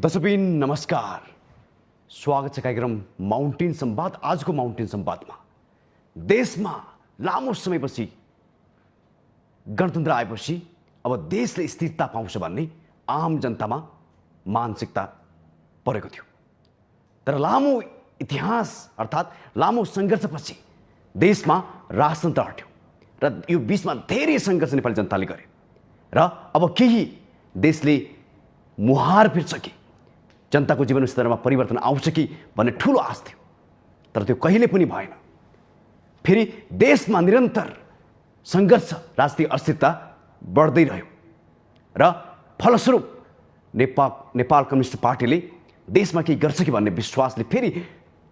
दर्शकबिन नमस्कार, स्वागत छ कार्यक्रम माउन्टेन संवाद। आजको माउन्टेन संवादमा देशमा लामो समयपछि गणतन्त्र आएपछि अब देशले स्थिरता पाउँछ भन्ने आम जनतामा मानसिकता परेको थियो। तर लामो इतिहास अर्थात् लामो सङ्घर्षपछि देशमा राजतन्त्र हट्यो र यो बीचमा धेरै सङ्घर्ष नेपाली जनताले गरे र अब केही देशले मुहार फिर्छ कि जनताको जीवन स्तरमा परिवर्तन आउँछ कि भन्ने ठुलो आश थियो। तर त्यो कहिले पनि भएन। फेरि देशमा निरन्तर सङ्घर्ष, राजनीतिक अस्थिरता बढ्दै रह्यो र फलस्वरूप नेपाल कम्युनिस्ट पार्टीले देशमा केही गर्छ कि भन्ने विश्वासले फेरि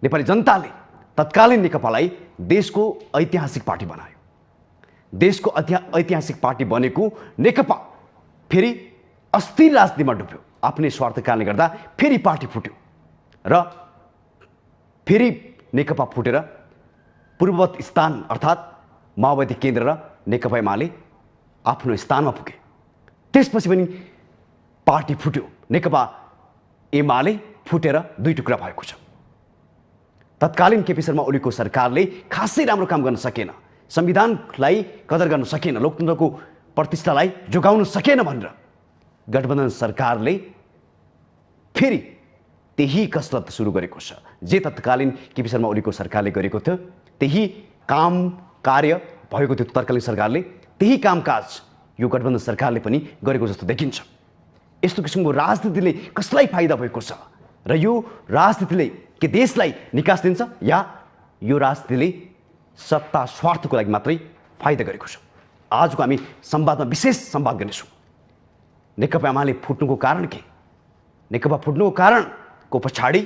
नेपाली जनताले तत्कालीन नेकपालाई देशको ऐतिहासिक पार्टी बनायो। देशको ऐतिहासिक पार्टी बनेको नेकपा फेरि अस्थिर राजनीतिमा डुब्यो। आफ्नै स्वार्थको कारणले गर्दा फेरि पार्टी फुट्यो र फेरि नेकपा फुटेर पूर्ववत स्थान अर्थात् माओवादी केन्द्र र नेकपा एमाले आफ्नो स्थानमा पुगे। त्यसपछि पनि पार्टी फुट्यो। नेकपा एमाले फुटेर दुई टुक्रा भएको छ। तत्कालीन केपी शर्मा ओलीको सरकारले खासै राम्रो काम गर्न सकेन, संविधानलाई कदर गर्न सकेन, लोकतन्त्रको प्रतिष्ठालाई जोगाउन सकेन भनेर गठबन्धन सरकारले फेरि त्यही कसरत सुरु गरेको छ। जे तत्कालीन केपी शर्मा ओलीको सरकारले गरेको थियो त्यही काम कार्य भएको थियो तत्कालीन सरकारले, त्यही कामकाज यो गठबन्धन सरकारले पनि गरेको जस्तो देखिन्छ। यस्तो किसिमको राजनीतिले कसलाई फाइदा भएको छ र यो राजनीतिले के देशलाई निकास दिन्छ या यो राजनीतिले सत्ता स्वार्थको लागि मात्रै फाइदा गरेको छ। आजको हामी संवादमा विशेष संवाद गर्नेछौँ। नेकपा एमाले फुट्नुको कारण के? नेकपा फुट्नुको कारणको पछाडि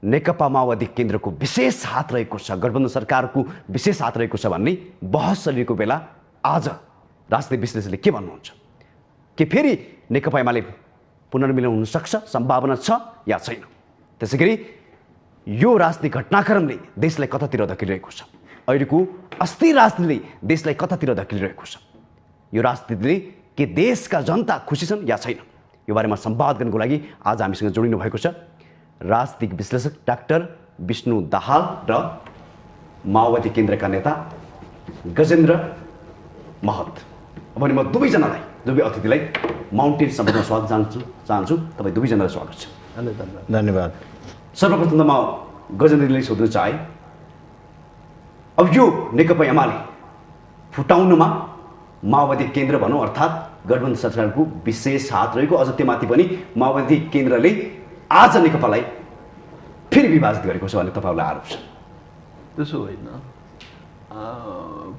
नेकपा माओवादी केन्द्रको विशेष हात रहेको छ, गठबन्धन सरकारको विशेष हात रहेको छ भन्ने बहस चलिरहेको बेला आज राजनीतिक विश्लेषकले के भन्नुहुन्छ? के फेरि नेकपा एमाले पुनर्मिलन हुन सक्छ, सम्भावना छ या छैन? त्यसैगरी यो राजनीतिक घटनाक्रमले देशलाई कतातिर धकेलिरहेको छ? अहिलेको अस्थिर राजनीतिले देशलाई कतातिर धकेलिरहेको छ? यो राजनीतिले के देशका जनता खुसी छन् या छैन? यो बारेमा संवाद गर्नको लागि आज हामीसँग जोडिनु भएको छ राजनीतिक विश्लेषक डाक्टर विष्णु दाहाल र माओवादी केन्द्रका नेता गजेन्द्र महत। अब म दुवै अतिथिलाई माउन्टेन संवादमा स्वागत चाहन्छु। तपाईँ दुवैजनालाई स्वागत छ। धन्यवाद। सर्वप्रथम त म गजेन्द्रले सोध्न चाहे, अब यो नेकपा एमाले फुटाउनुमा माओवादी केन्द्र भनौँ अर्थात् गठबन्धन सरकारको विशेष हात रहेको, अझ त्योमाथि पनि माओवादी केन्द्रले आज नेकपालाई फेरि विभाजित गरेको छ भन्ने तपाईँहरूलाई आरोप छ। त्यसो होइन,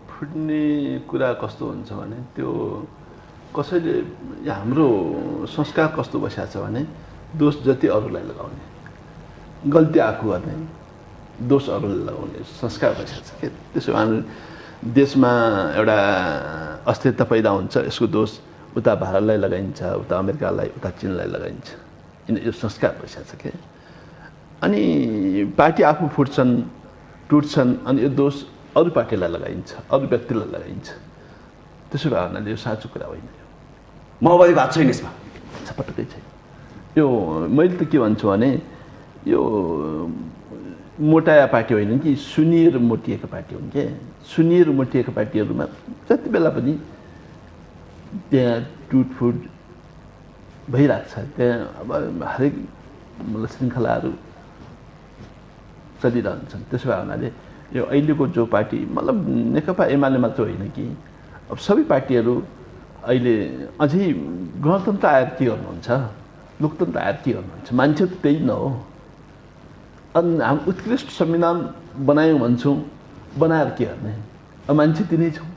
फुट्ने कुरा कस्तो हुन्छ भने त्यो कसैले हाम्रो संस्कार कस्तो बसेको छ भने दोष जति अरूलाई लगाउने, गल्ती आफू गर्ने, दोष अरूलाई लगाउने संस्कार बसेको छ के। त्यसो भने देशमा एउटा अस्थिरता पैदा हुन्छ, यसको दोष उता भारतलाई लगाइन्छ, उता अमेरिकालाई, उता चीनलाई लगाइन्छ। यो संस्कार बसेको छ के। अनि पार्टी आफू फुट्छन्, टुट्छन्, अनि यो दोष अरू पार्टीलाई लगाइन्छ, अरू व्यक्तिलाई लगाइन्छ। त्यसो भए हुनाले यो साँचो कुरा होइन। माओवादीको हात छैन यसमा? पटक्कै छैन। यो मैले त के भन्छु भने यो मोटाया पार्टी होइन कि सुनिएर मोटिएका पार्टी हुन् के। सुनिएर मोटिएका पार्टीहरूमा जति बेला पनि त्यहाँ टुटफुट भइरहेको छ। त्यहाँ अब हरेक श्रृङ्खलाहरू चलिरहन्छन्। त्यसो भए हुनाले यो अहिलेको जो पार्टी मतलब नेकपा एमाले मात्र होइन कि अब सबै पार्टीहरू अहिले अझै गणतन्त्र आएर के गर्नुहुन्छ, लोकतन्त्र आएर के गर्नुहुन्छ? मान्छे त त्यही न हो। अनि हामी उत्कृष्ट संविधान बनायौँ भन्छौँ, बनाएर के गर्ने? अब मान्छे तिनै छौँ,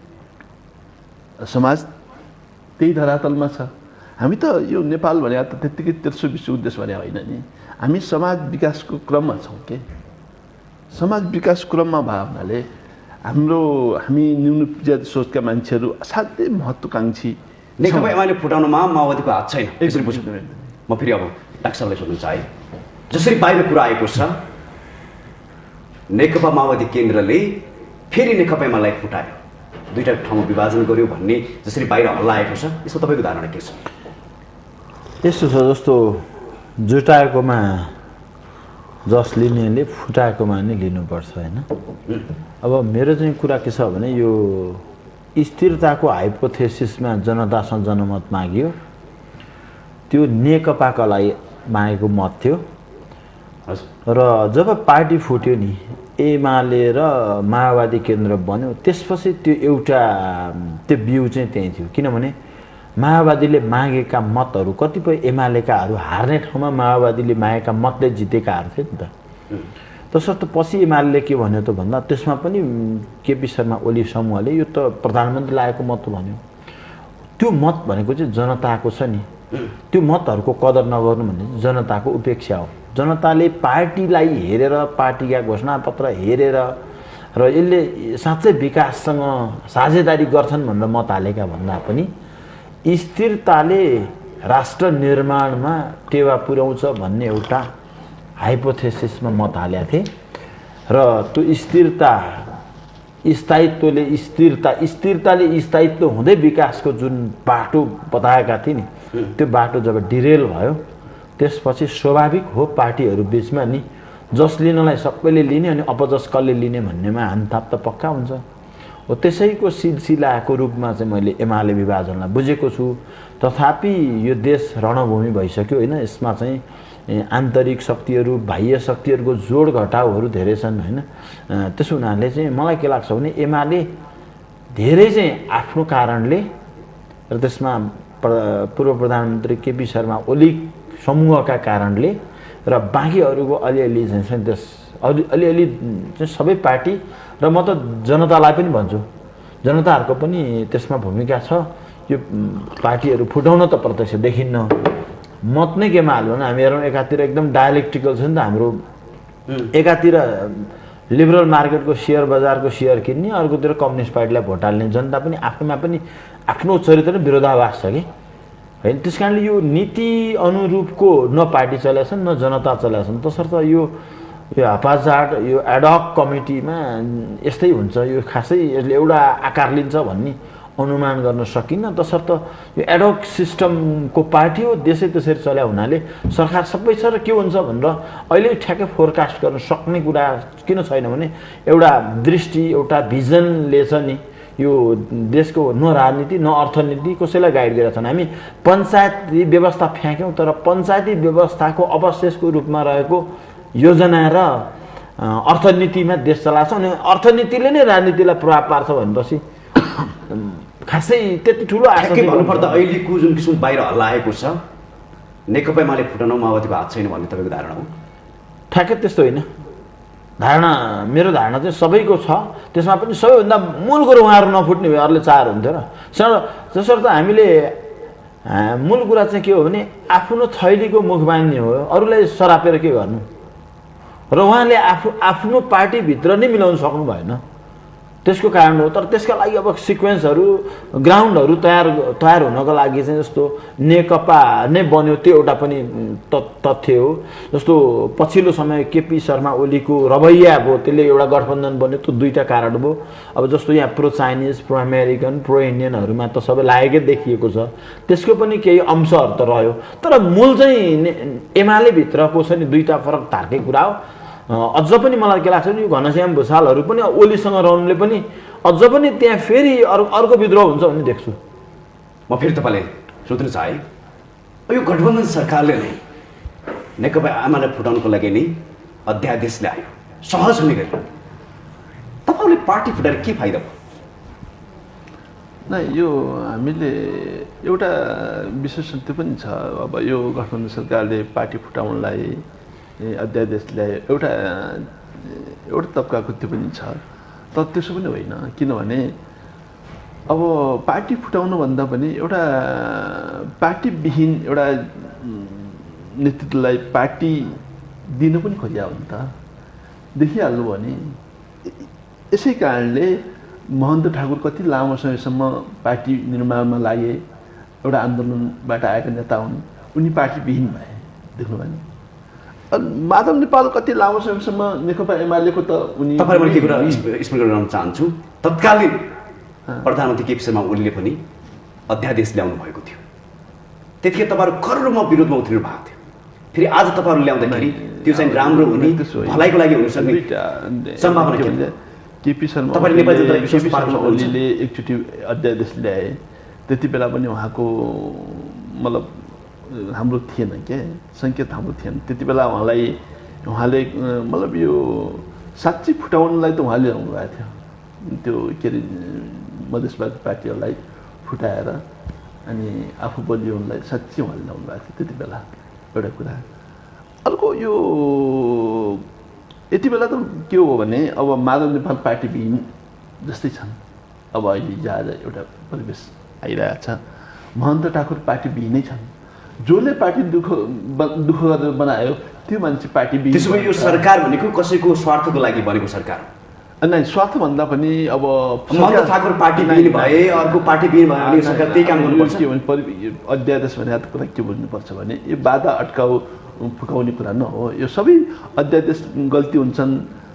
समाज त्यही धरातलमा छ। हामी त यो नेपाल भने त त्यत्तिकै तेस्रो विश्व उद्देश्य भने होइन नि। हामी समाज विकासको क्रममा छौँ के। समाज विकास क्रममा भए हुनाले हामी न्यून जाति सोचका मान्छेहरू असाध्यै महत्त्वकाङ्क्षी। नेकपा एमाले फुटाउनुमा माओवादीको हात छैन यसरी बुझ्नु। म फेरि अब डाक्टर साहबलाई सोध्न चाहे, जसरी बाहिर कुरा आएको छ नेकपा माओवादी केन्द्रले फेरि नेकपा एमालेलाई फुटायो, दुईटा ठाउँमा विभाजन गर्यो भन्ने जसरी बाहिर हल्ला आएको छ, यसको तपाईँको धारणा के छ? यस्तो छ जस्तो जुटाएकोमा जस लिनेले फुटाएकोमा नै लिनुपर्छ होइन। अब मेरो चाहिँ कुरा के छ भने यो स्थिरताको हाइपोथेसिसमा जनतासँग जनमत मागियो, त्यो नेकपाका लागि मागेको मत थियो। र जब पार्टी फुट्यो नि, एमाले र माओवादी केन्द्र बन्यो, त्यसपछि त्यो एउटा त्यो बिउ चाहिँ त्यही थियो। किनभने माओवादीले मागेका मतहरू कतिपय एमालेकाहरू हार्ने ठाउँमा माओवादीले मागेका मतले जितेकाहरू थिए नि त। तसर्थ पछि एमाले के भन्यो त भन्दा त्यसमा पनि केपी शर्मा ओली समूहले यो त प्रधानमन्त्री लागेको मत भन्यो। त्यो मत भनेको चाहिँ जनताको छ नि, त्यो मतहरूको कदर नगर्नु भन्ने जनताको उपेक्षा हो। जनताले पार्टीलाई हेरेर, पार्टीका घोषणापत्र हेरेर र यसले साँच्चै विकाससँग साझेदारी गर्छन् भनेर मत हालेका भन्दा पनि स्थिरताले राष्ट्र निर्माणमा टेवा पुर्याउँछ भन्ने एउटा हाइपोथेसिसमा मत हालेका थिए। र त्यो स्थिरताले स्थायित्व हुँदै विकासको जुन बाटो बताएका थिए नि, त्यो बाटो जब डिरेल भयो त्यसपछि स्वाभाविक हो पार्टीहरू बिचमा नि जस लिनलाई सबैले लिने अनि अपजस कसले लिने भन्नेमा हामथाप त पक्का हुन्छ। हो त्यसैको सिलसिलाको रूपमा चाहिँ मैले एमाले विभाजनलाई बुझेको छु। तथापि यो देश रणभूमि भइसक्यो होइन। यसमा चाहिँ आन्तरिक शक्तिहरू, बाह्य शक्तिहरूको जोड घटाउहरू धेरै छन् होइन। त्यसो हुनाले चाहिँ मलाई के लाग्छ भने एमाले धेरै चाहिँ आफ्नो कारणले र त्यसमा पूर्व प्रधानमन्त्री केपी शर्मा ओली समूहका कारणले र बाँकीहरूको अलिअलि चाहिँ त्यस अलिअलि चाहिँ सबै पार्टी र म त जनतालाई पनि भन्छु, जनताहरूको पनि त्यसमा भूमिका छ। यो पार्टीहरू फुटाउन त प्रत्यक्ष देखिन्न, मत नै केमा हाल्यो भने हामीहरू एकातिर एकदम डायलेक्ट्रिकल छ नि त हाम्रो। एकातिर लिबरल मार्केटको सेयर बजारको सेयर किन्ने, अर्कोतिर कम्युनिस्ट पार्टीलाई भोट हाल्ने जनता पनि आफैमा पनि आफ्नो चरित्र विरोधाभास छ कि होइन। त्यस कारणले यो नीति अनुरूपको न पार्टी चलेका छन् न जनता चलेका छन्। तसर्थ यो हपाजाट यो एडहक कमिटीमा यस्तै हुन्छ, यो खासै यसले एउटा आकार लिन्छ भन्ने अनुमान गर्न सकिन्न। तसर्थ यो एडहक सिस्टमको पार्टी हो, देशै त्यसरी चल्या हुनाले सरकार सबै छ र के हुन्छ भनेर अहिले ठ्याक्कै फोरकास्ट गर्न सक्ने कुरा किन छैन भने एउटा दृष्टि, एउटा भिजनले छ नि। यो देशको न राजनीति न अर्थनीति कसैलाई गाइड गरेका छन्। हामी पञ्चायती व्यवस्था फ्याँक्यौँ, तर पञ्चायती व्यवस्थाको अवशेषको रूपमा रहेको योजना र अर्थनीतिमा देश चलाएको छ। अनि अर्थनीतिले नै राजनीतिलाई प्रभाव पार्छ भनेपछि खासै त्यति ठुलो आशा भन्नुपर्दा अहिलेको जुन किसिम बाहिर हल्ला आएको छ, नेकपा एमाले फुटाउन माओवादीको हात छैन भन्ने तपाईँको धारणा हो? ठ्याक्कै त्यस्तो होइन। धारणा मेरो धारणा चाहिँ सबैको छ। त्यसमा पनि सबैभन्दा मूल कुरो उहाँहरू नफुट्ने भए अरूले चाहेर हुन्थ्यो र। जसर्थ हामीले मूल कुरा चाहिँ के हो भने आफ्नो थैलीको मुख बाँध्ने हो, अरूलाई सरापेर के गर्नु। र उहाँले आफ्नो पार्टीभित्र नै मिलाउन सक्नु भएन, त्यसको कारण हो। तर त्यसका लागि अब सिक्वेन्सहरू, ग्राउन्डहरू तयार हुनको लागि चाहिँ जस्तो नेकपा नै बन्यो, त्यो एउटा पनि तथ्य हो। जस्तो पछिल्लो समय केपी शर्मा ओलीको रवैया भयो, त्यसले एउटा गठबन्धन बन्यो, त्यो दुईवटा कारण भयो। अब जस्तो यहाँ pro Chinese, pro American, pro इन्डियनहरूमा त सबै लागेकै देखिएको छ, त्यसको पनि केही अंशहरू त रह्यो। तर मूल चाहिँ एमाले भित्रको छ नि दुईवटा फरक धारकै कुरा हो। अझ पनि मलाई के लाग्छ भने यो घनश्याम भुसालहरू पनि ओलीसँग रहनुले पनि अझ पनि त्यहाँ फेरि अर्को विद्रोह हुन्छ भन्ने देख्छु म। फेरि तपाईँलाई सोध्नु चाहे, यो गठबन्धन सरकारले नै नेकपा एमाले फुटाउनको लागि नै अध्यादेश ल्यायो सहज हुने गरी, तपाईँले पार्टी फुटाएर के फाइदा भयो? नै यो हामीले एउटा विशेषण त्यो पनि छ। अब यो गठबन्धन सरकारले पार्टी फुटाउनलाई अध्यादेश ल्यायो, एउटा तबकाको त्यो पनि छ। तर त्यसो पनि होइन, किनभने अब पार्टी फुटाउनुभन्दा पनि एउटा पार्टीविहीन एउटा नेतृत्वलाई पार्टी दिनु पनि खोजिया हो नि त, देखिहाल्नु भने। यसै कारणले महन्त ठाकुर कति लामो समयसम्म पार्टी निर्माणमा लागे, एउटा आन्दोलनबाट आएका नेता हुन्, उनी पार्टीविहीन भए, देख्नु भयो नि। माधव नेपाल कति लामो समयसम्म नेकपा एमालेको त उनी। तपाईँले के कुरा स्मरण गर्न चाहन्छु, तत्कालीन प्रधानमन्त्री केपी शर्मा ओलीले पनि अध्यादेश ल्याउनु भएको थियो, त्यतिखेर तपाईँहरू करोडौँमा विरोधमा उत्रिनु भएको थियो। फेरि आज तपाईँहरू ल्याउँदाखेरि त्यो चाहिँ राम्रो हुने भलाइको लागि हुन सक्ने सम्भावना के हुन्छ? केपी शर्मा तपाईँले नेपाली जनतालाई विश्वास पार्नु ओलीले एकचोटि अध्यादेश ल्याए, त्यति बेला पनि उहाँको मतलब हाम्रो थिएन क्या, सङ्केत हाम्रो थिएन त्यति बेला। उहाँले मतलब यो साँच्चै फुटाउनलाई त उहाँले ल्याउनु भएको थियो, त्यो के अरे मधेसवादी पार्टीहरूलाई फुटाएर अनि आफू बलियोलाई साँच्चै उहाँले ल्याउनु भएको थियो त्यति बेला। एउटा कुरा अर्को यो यति बेला त के हो भने अब माधव नेपाल पार्टीविहीन जस्तै छन्। अब अहिले जहाँ एउटा परिवेश आइरहेको छ, महन्त ठाकुर पार्टीविहीनै छन्। जसले पार्टी दुःख गरेर बनायो त्यो मान्छे पार्टीविहीन। त्यसो भए यो सरकार भनेको कसैको स्वार्थको लागि बनेको सरकार हो? नै स्वार्थ भन्दा पनि अब महन्त ठाकुर पार्टीविहीन भए, अर्को पार्टीविहीन भयो भने सरकार त्यही काम गर्नुपर्छ। के भने अध्यादेश भने कुरा के बुझ्नुपर्छ भने यो बाधा अड्काउ फुकाउने कुरा नहो। यो सबै अध्यादेश गल्ती हुन्छन्,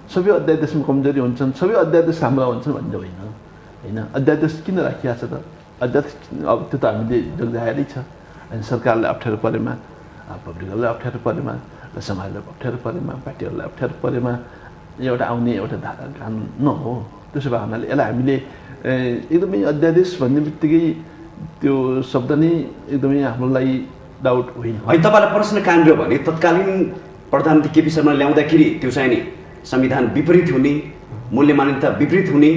सबै अध्यादेशमा कमजोरी हुन्छन्, सबै अध्यादेश हाम्रा हुन्छन् भन्ने होइन। अध्यादेश किन राखिएको छ त? अध्यादेश अब त्यो त हामीले जोगिरहेकै छ। अनि सरकारलाई अप्ठ्यारो परेमा, पब्लिकहरूलाई अप्ठ्यारो परेमा, र समाजलाई अप्ठ्यारो परेमा, पार्टीहरूलाई अप्ठ्यारो परेमा एउटा आउने एउटा धारा कानुन नहो। त्यसो भए हुनाले यसलाई हामीले एकदमै अध्यादेश भन्ने बित्तिकै त्यो शब्द नै एकदमै हाम्रो लागि डाउट होइन। होइन, तपाईँलाई प्रश्न कहाँनिर भने तत्कालीन प्रधानमन्त्री केपी शर्मा ल्याउँदाखेरि त्यो चाहिँ नि संविधान विपरीत हुने, मूल्य मान्यता विपरीत हुने,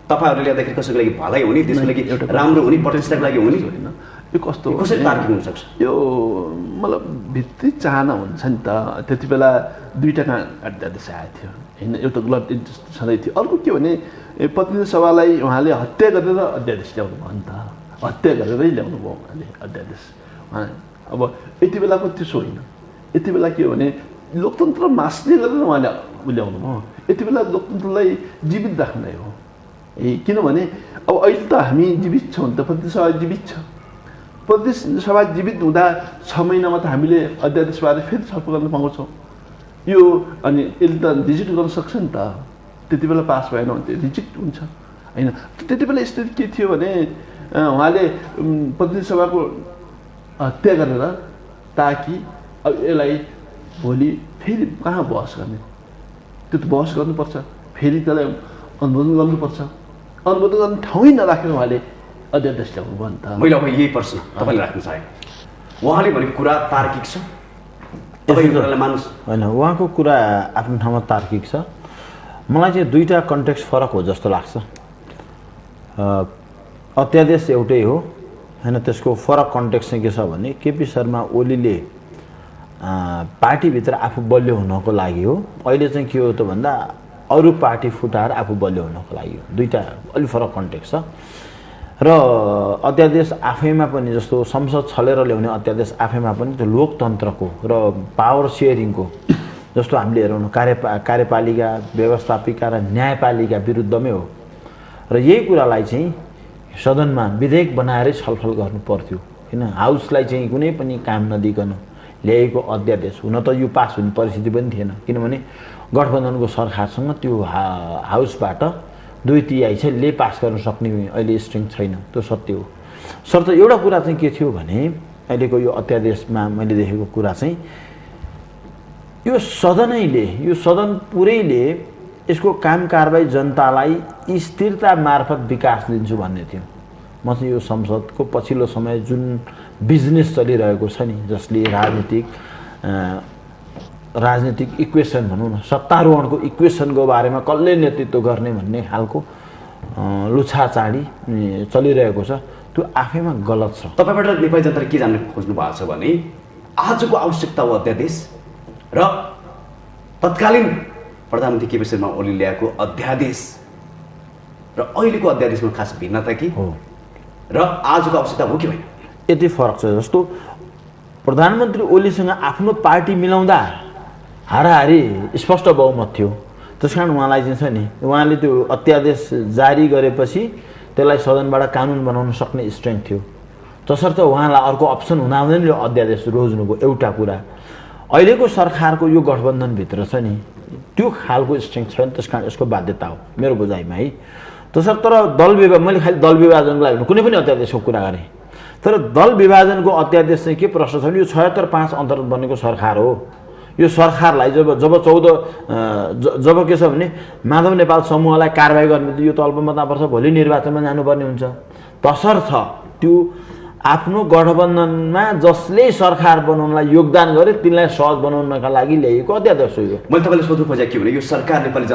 तपाईँहरूले ल्याउँदाखेरि कसैको लागि भलाइ हुने, त्यसको लागि राम्रो हुने, प्रतिष्ठाको लागि हुने होइन। यो कस्तो कसरी तार्किक हुनसक्छ? यो मतलब भित्री चाहना हुन्छ नि त। त्यति बेला दुईवटा अध्यादेश आएको थियो होइन, एउटा गलत इन्ट्रेस्ट छँदै थियो। अर्को के भने प्रतिनिधि सभालाई उहाँले हत्या गरेर अध्यादेश ल्याउनु भयो नि त। हत्या गरेरै ल्याउनु भयो उहाँले अध्यादेश। अब यति बेलाको त्यसो होइन। यति बेला के हो भने लोकतन्त्र मास्ने गरेर उहाँले ल्याउनु भयो। यति बेला लोकतन्त्रलाई जीवित राख्नै हो। किनभने अब अहिले त हामी जीवित छौँ नि त, प्रतिनिधि सभा जीवित छ। प्रतिनिधि सभा जीवित हुँदा 6 महिनामा त हामीले अध्यादेशबारे फेरि छलफल गर्न पाउँछौँ। यो अनि यसले त रिजेक्ट गर्न सक्छ नि त। त्यति बेला पास भएन भने त्यो रिजेक्ट हुन्छ होइन। त्यति बेला स्थिति के थियो भने उहाँले प्रतिनिधि सभाको हत्या गरेर ताकि अब यसलाई भोलि फेरि कहाँ बहस गर्ने, त्यो त बहस गर्नुपर्छ, फेरि त्यसलाई अनुमोदन गर्नुपर्छ। अनुमोदन गर्ने ठाउँै नराखेर उहाँले अध्यादेश ल्याउनु भयो नि त। मैले अब यही प्रश्न तपाईँले राख्न चाहेँ, उहाँले भनेको कुरा तार्किक छ, तपाईँको कुरालाई मान्नुहोस्? होइन, उहाँको कुरा आफ्नो ठाउँमा तार्किक छ। मलाई चाहिँ दुईवटा कन्टेक्स्ट फरक हो जस्तो लाग्छ। अध्यादेश एउटै हो होइन, त्यसको फरक कन्टेक्स्ट चाहिँ के छ भने केपी शर्मा ओलीले पार्टीभित्र आफू बलियो हुनको लागि हो। अहिले चाहिँ के हो त भन्दा अरू पार्टी फुटाएर आफू बलियो हुनको लागि हो। दुईवटा अलिक फरक कन्टेक्स्ट छ। र अध्यादेश आफैमा पनि जस्तो संसद छलेर ल्याउने अध्यादेश आफैमा पनि त्यो लोकतन्त्रको र पावर सेयरिङको जस्तो हामीले हेरौँ कार्यपालिका, व्यवस्थापिका र न्यायपालिका विरुद्धमै हो। र यही कुरालाई चाहिँ सदनमा विधेयक बनाएरै छलफल गर्नु पर्थ्यो किन हाउसलाई चाहिँ कुनै पनि काम नदिकन ल्याएको अध्यादेश हुन त यो पास हुने परिस्थिति पनि थिएन। किनभने गठबन्धनको सरकारसँग त्यो हाउसबाट 2/3 चाहिँ ले पास गर्न सक्ने अहिले स्ट्रेङ्थ छैन, त्यो सत्य हो। शर्त एउटा कुरा चाहिँ के थियो भने अहिलेको यो अध्यादेशमा मैले देखेको कुरा चाहिँ यो सदन पुरैले यसको काम कारबाही जनतालाई स्थिरता मार्फत विकास दिन्छु भन्ने थियो। म चाहिँ यो संसदको पछिल्लो समय जुन बिजनेस चलिरहेको छ नि, जसले राजनीतिक इक्वेसन भनौँ न, सत्तारोहणको इक्वेसनको बारेमा कसले नेतृत्व गर्ने भन्ने खालको लुछाचाडी चलिरहेको छ, त्यो आफैमा गलत छ। तपाईँबाट नेपाली जनताले के जान्न खोज्नु भएको छ भने आजको आवश्यकता हो अध्यादेश र तत्कालीन प्रधानमन्त्री केपी शर्मा ओली ल्याएको अध्यादेश र अहिलेको अध्यादेशमा खास भिन्नता के हो र आजको आवश्यकता हो कि होइन? यति फरक छ। जस्तो प्रधानमन्त्री ओलीसँग आफ्नो पार्टी मिलाउँदा हाराहारी स्पष्ट बहुमत थियो, त्यस कारण उहाँलाई चाहिँ छ नि, उहाँले त्यो अध्यादेश जारी गरेपछि त्यसलाई सदनबाट कानुन बनाउन सक्ने स्ट्रेङ्थ थियो। तसर्थ उहाँलाई अर्को अप्सन हुँदाहुँदै नि अध्यादेश रोज्नुको एउटा कुरा। अहिलेको सरकारको यो गठबन्धनभित्र छ नि त्यो खालको स्ट्रेङ्थ छैन, त्यस कारण यसको बाध्यता हो मेरो बुझाइमा है। तसर्थ तर दल विभाजन, मैले खालि दल विभाजनको लागि कुनै पनि अध्यादेशको कुरा गरेँ, तर दल विभाजनको अध्यादेश चाहिँ के प्रश्न छ भने यो 76.5 अन्तर्गत बनेको सरकार हो। यो सरकारलाई जब 14 जब के छ भने माधव नेपाल समूहलाई कारबाही गर्ने यो तल्पमतमा पर्छ, भोलि निर्वाचनमा जानुपर्ने हुन्छ। तसर्थ त्यो आफ्नो गठबन्धनमा जसले सरकार बनाउनलाई योगदान गरे तिनलाई सहज बनाउनका लागि ल्याइएको अध्यादेश हो यो। मैले तपाईँले सोध्नु खोजेको के भने यो सरकार नेपाली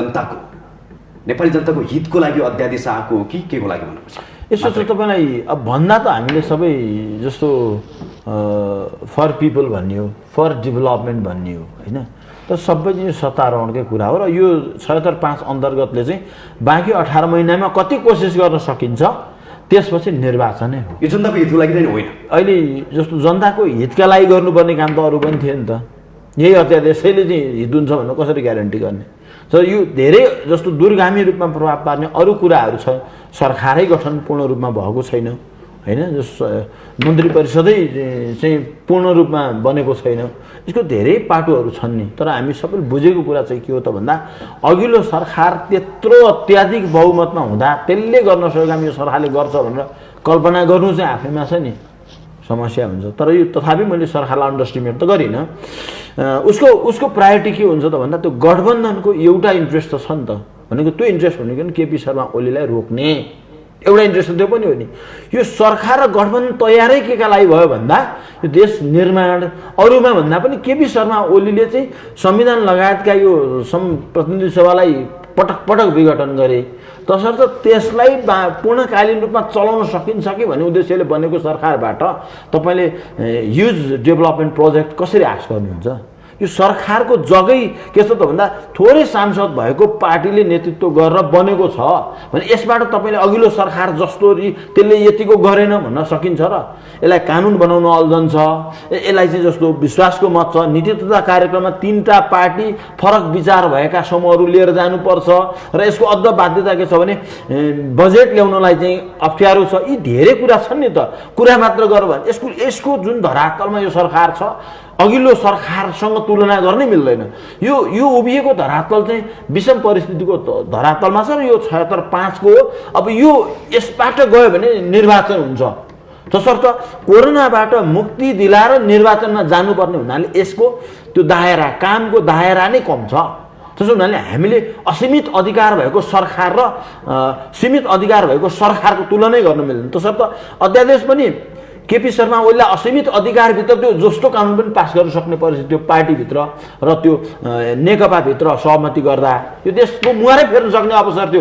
जनताको हितको लागि अध्यादेश आएको हो कि के को लागि भन्नुपर्छ? यसो चाहिँ तपाईँलाई अब भन्दा त हामीले सबै जस्तो फर पिपल भन्ने हो, फर डेभलपमेन्ट भन्ने हो होइन। तर सबै चाहिँ सत्तारोहणकै कुरा हो र यो 76.5 अन्तर्गतले चाहिँ बाँकी 18 महिनामा कति कोसिस गर्न सकिन्छ त्यसपछि निर्वाचनै हो। यो जनताको हितको लागि चाहिँ होइन। अहिले जस्तो जनताको हितका लागि गर्नुपर्ने काम त अरू पनि थियो नि त। यही अध्यादेशले चाहिँ हित हुन्छ भनेर कसरी ग्यारेन्टी गर्ने? तर यो धेरै जस्तो दूरगामी रूपमा प्रभाव पार्ने अरू कुराहरू छ। सरकारै गठन पूर्ण रूपमा भएको छैन होइन, जस्तो मन्त्री परिषदै चाहिँ पूर्ण रूपमा बनेको छैन। यसको धेरै पाटोहरू छन् नि। तर हामी सबैले बुझेको कुरा चाहिँ के हो त भन्दा अघिल्लो सरकार त्यत्रो अत्याधिक बहुमतमा हुँदा त्यसले गर्न सकेको काम यो सरकारले गर्छ भनेर कल्पना गर्नु चाहिँ आफैमा छ नि समस्या हुन्छ। तर यो तथापि मैले सरकारलाई अन्डरस्टिमेट त गरिनँ। उसको प्रायोरिटी के हुन्छ त भन्दा त्यो गठबन्धनको एउटा इन्ट्रेस्ट त छ नि त, भनेको त्यो इन्ट्रेस्ट भनेको नि केपी शर्मा ओलीलाई रोक्ने एउटा इन्ट्रेस्ट त्यो पनि हो नि। यो सरकार र गठबन्धन तयारै के का लागि भयो भन्दा यो देश निर्माण अरूमा भन्दा पनि केपी शर्मा ओलीले चाहिँ संविधान लगायतका यो प्रतिनिधि सभालाई पटक पटक विघटन गरे। तसर्थ त्यसलाई पूर्णकालीन रूपमा चलाउन सकिन्छ कि भन्ने उद्देश्यले बनेको सरकारबाट तपाईँले ह्युज डेभलपमेन्ट प्रोजेक्ट कसरी आश गर्नुहुन्छ? यो सरकारको जगै के छ त भन्दा थोरै सांसद भएको पार्टीले नेतृत्व गरेर बनेको छ भने यसबाट तपाईँले अघिल्लो सरकार जस्तो त्यसले यतिको गरेन भन्न सकिन्छ र? यसलाई कानुन बनाउन अल्झन छ। यसलाई चाहिँ जस्तो विश्वासको मत छ, नीति तथा कार्यक्रममा 3टा पार्टी फरक विचार भएका समूहहरू लिएर जानुपर्छ र यसको अझ बाध्यता के छ भने बजेट ल्याउनलाई चाहिँ अप्ठ्यारो छ। यी धेरै कुरा छन् नि त। कुरा मात्र गर भने यसको जुन धरातलमा यो सरकार छ अघिल्लो सरकारसँग तुलना गर्नै मिल्दैन। यो उभिएको धरातल चाहिँ विषम परिस्थितिको धरातलमा छ र यो 76.5 को अब यो यसबाट गयो भने निर्वाचन हुन्छ। तसर्थ कोरोनाबाट मुक्ति दिलाएर निर्वाचनमा जानुपर्ने हुनाले यसको त्यो दायरा कामको दायरा नै कम छ। त्यसो हुनाले हामीले असीमित अधिकार भएको सरकार र सीमित अधिकार भएको सरकारको तुलनै गर्न मिल्दैन। तसर्थ अध्यादेश पनि केपी शर्मा ओलीलाई असीमित अधिकारभित्र त्यो जस्तो कानुन पनि पास गर्न सक्ने परिस्थिति त्यो पार्टीभित्र र त्यो नेकपाभित्र सहमति गर्दा यो देशको मुहारै फेर्न सक्ने अवसर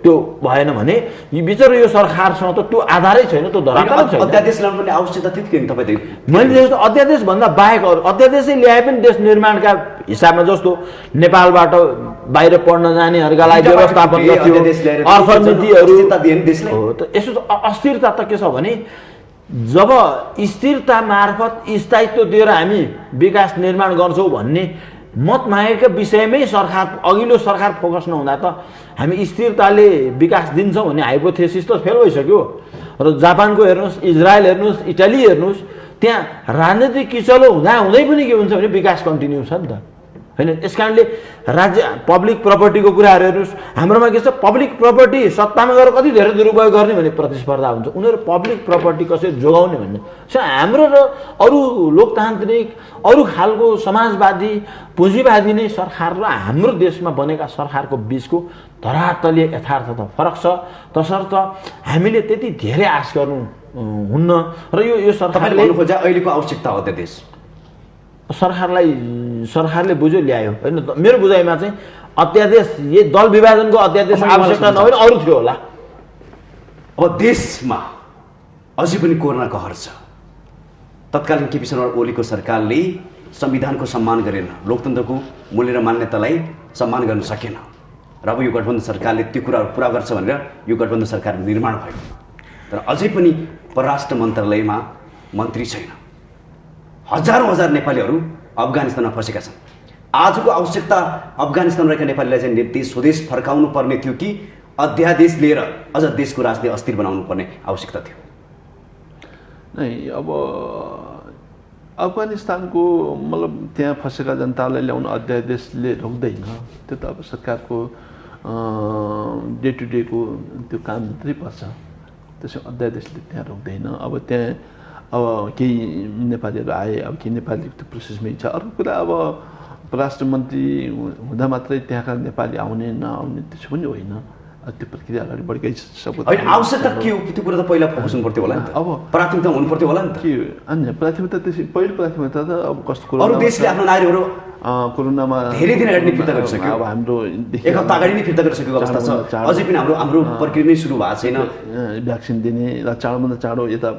त्यो भएन भने बिचरा यो सरकारसँग त त्यो आधारै छैन, त्यो धरातलै छैन। अध्यादेश ल्याउनु पनि आवश्यकता थियो कि तपाईँ? मैले जस्तो अध्यादेश भन्दा बाहेक अरू अध्यादेशै ल्याए पनि देश निर्माणका हिसाबमा जस्तो नेपालबाट बाहिर पढ्न जानेहरूका लागि व्यवस्थापन गर्थ्यो, अर्थनीतिहरू हो। त यसो अस्थिरता त के छ भने जब स्थिरता मार्फत स्थायित्व दिएर हामी विकास निर्माण गर्छौँ भन्ने मत मागेका विषयमै सरकार अघिल्लो सरकार फोकस नहुँदा त हामी स्थिरताले विकास दिन्छौँ भन्ने हाइपोथेसिस त फेल भइसक्यो। र जापानको हेर्नुहोस्, इजरायल हेर्नुहोस्, इटाली हेर्नुहोस्, त्यहाँ राजनीतिक किचलो हुँदै पनि के हुन्छ भने विकास कन्टिन्यू छ नि त होइन। त्यस कारणले राज्य पब्लिक प्रपर्टीको कुराहरू हेर्नुहोस्, हाम्रोमा के छ पब्लिक प्रपर्टी सत्तामा गएर कति धेरै दुरुपयोग गर्ने भन्ने प्रतिस्पर्धा हुन्छ। उनीहरू पब्लिक प्रपर्टी कसरी जोगाउने भन्ने हाम्रो र अरू लोकतान्त्रिक अरू खालको समाजवादी पुँजीवादी नै सरकार र हाम्रो देशमा बनेका सरकारको बिचको धरातलीय यथार्थ त फरक छ। तसर्थ हामीले त्यति धेरै आश गर्नु हुन्न र यो सरकारले अहिलेको आवश्यकता हो अध्यादेश सरकारले बुझ्यो ल्यायो होइन। मेरो बुझाइमा चाहिँ अध्यादेश यही दल विभाजनको अध्यादेश आवश्यकता नभएर अरू थियो होला। अब देशमा अझै पनि कोरोना कहर छ। तत्कालीन केपी शर्मा ओलीको सरकारले संविधानको सम्मान गरेन, लोकतन्त्रको मूल्य र मान्यतालाई सम्मान गर्न सकेन र अब यो गठबन्धन सरकारले त्यो कुराहरू पुरा गर्छ भनेर यो गठबन्धन सरकार निर्माण भयो। तर अझै पनि परराष्ट्र मन्त्रालयमा मन्त्री छैन। हजार नेपालीहरू अफगानिस्तानमा फँसेका छन्। आजको आवश्यकता अफगानिस्तानमा रहेका नेपालीलाई चाहिँ देश स्वदेश फर्काउनु पर्ने थियो कि अध्यादेश लिएर अझ देशको राजनीति अस्थिर बनाउनु पर्ने आवश्यकता थियो? नै अब अफगानिस्तानको मतलब त्यहाँ फँसेका जनतालाई ल्याउन अध्यादेशले रोक्दैन। त्यो त अब सरकारको डे टु डेको त्यो काम भित्रै पर्छ। त्यसो अध्यादेशले त्यहाँ रोक्दैन। अब त्यहाँ अब केही नेपालीहरू आए, अब केही नेपाली त्यो प्रोसेसमै छ। अर्को कुरा अब परराष्ट्र मन्त्री हुँदा मात्रै त्यहाँका नेपाली आउने नआउने त्यसो पनि होइन, त्यो प्रक्रिया अगाडि बढेकै सब होइन। आवश्यकता के हो त्यो कुरा त पहिला फोकस हुनु पर्थ्यो होला नि त, अब प्राथमिकता हुनु पर्थ्यो होला नि त। के अन्य प्राथमिकता त्यसै पहिलो प्राथमिकता त अब कस्तो कुरो अरू देशले आफ्नो नागरिकहरू कोरोनामा धेरै दिन अगाडि नै फिर्ता गरिसक्यो। अब हाम्रो एक हप्ता अगाडि नै फिर्ता गरिसकेको अवस्था छ, अझै पनि हाम्रो प्रक्रिया नै सुरु भएको छैन। भ्याक्सिन दिने र चाँडोभन्दा चाँडो यता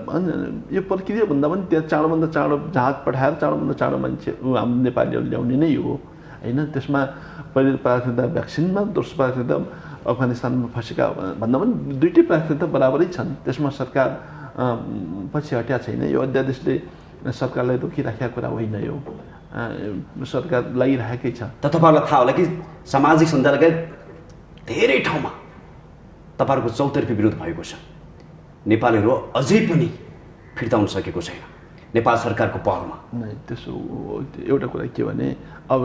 यो प्रक्रिया भन्दा पनि त्यहाँ चाँडोभन्दा चाँडो जहाज पठाएर चाँडोभन्दा चाँडो मान्छे हाम्रो नेपालीहरू ल्याउने नै हो होइन। त्यसमा पहिलो प्राथमिकता भ्याक्सिनमा, दोस्रो प्राथमिकता अफगानिस्तानमा फँसेका भन्दा पनि दुइटै प्राथमिकता बराबरै छन्। त्यसमा सरकार पछि हट्या छैन। यो अध्यादेशले सरकारलाई रोकिराखेका कुरा होइन, यो सरकार लागिरहेकै छ। त तपाईँहरूलाई थाहा होला कि सामाजिक सञ्जालका धेरै ठाउँमा तपाईँहरूको चौतर्फी विरोध भएको छ। नेपालीहरू अझै पनि फिर्ता हुन सकेको छैन नेपाल सरकारको पहलमा। नै त्यसो एउटा कुरा के भने अब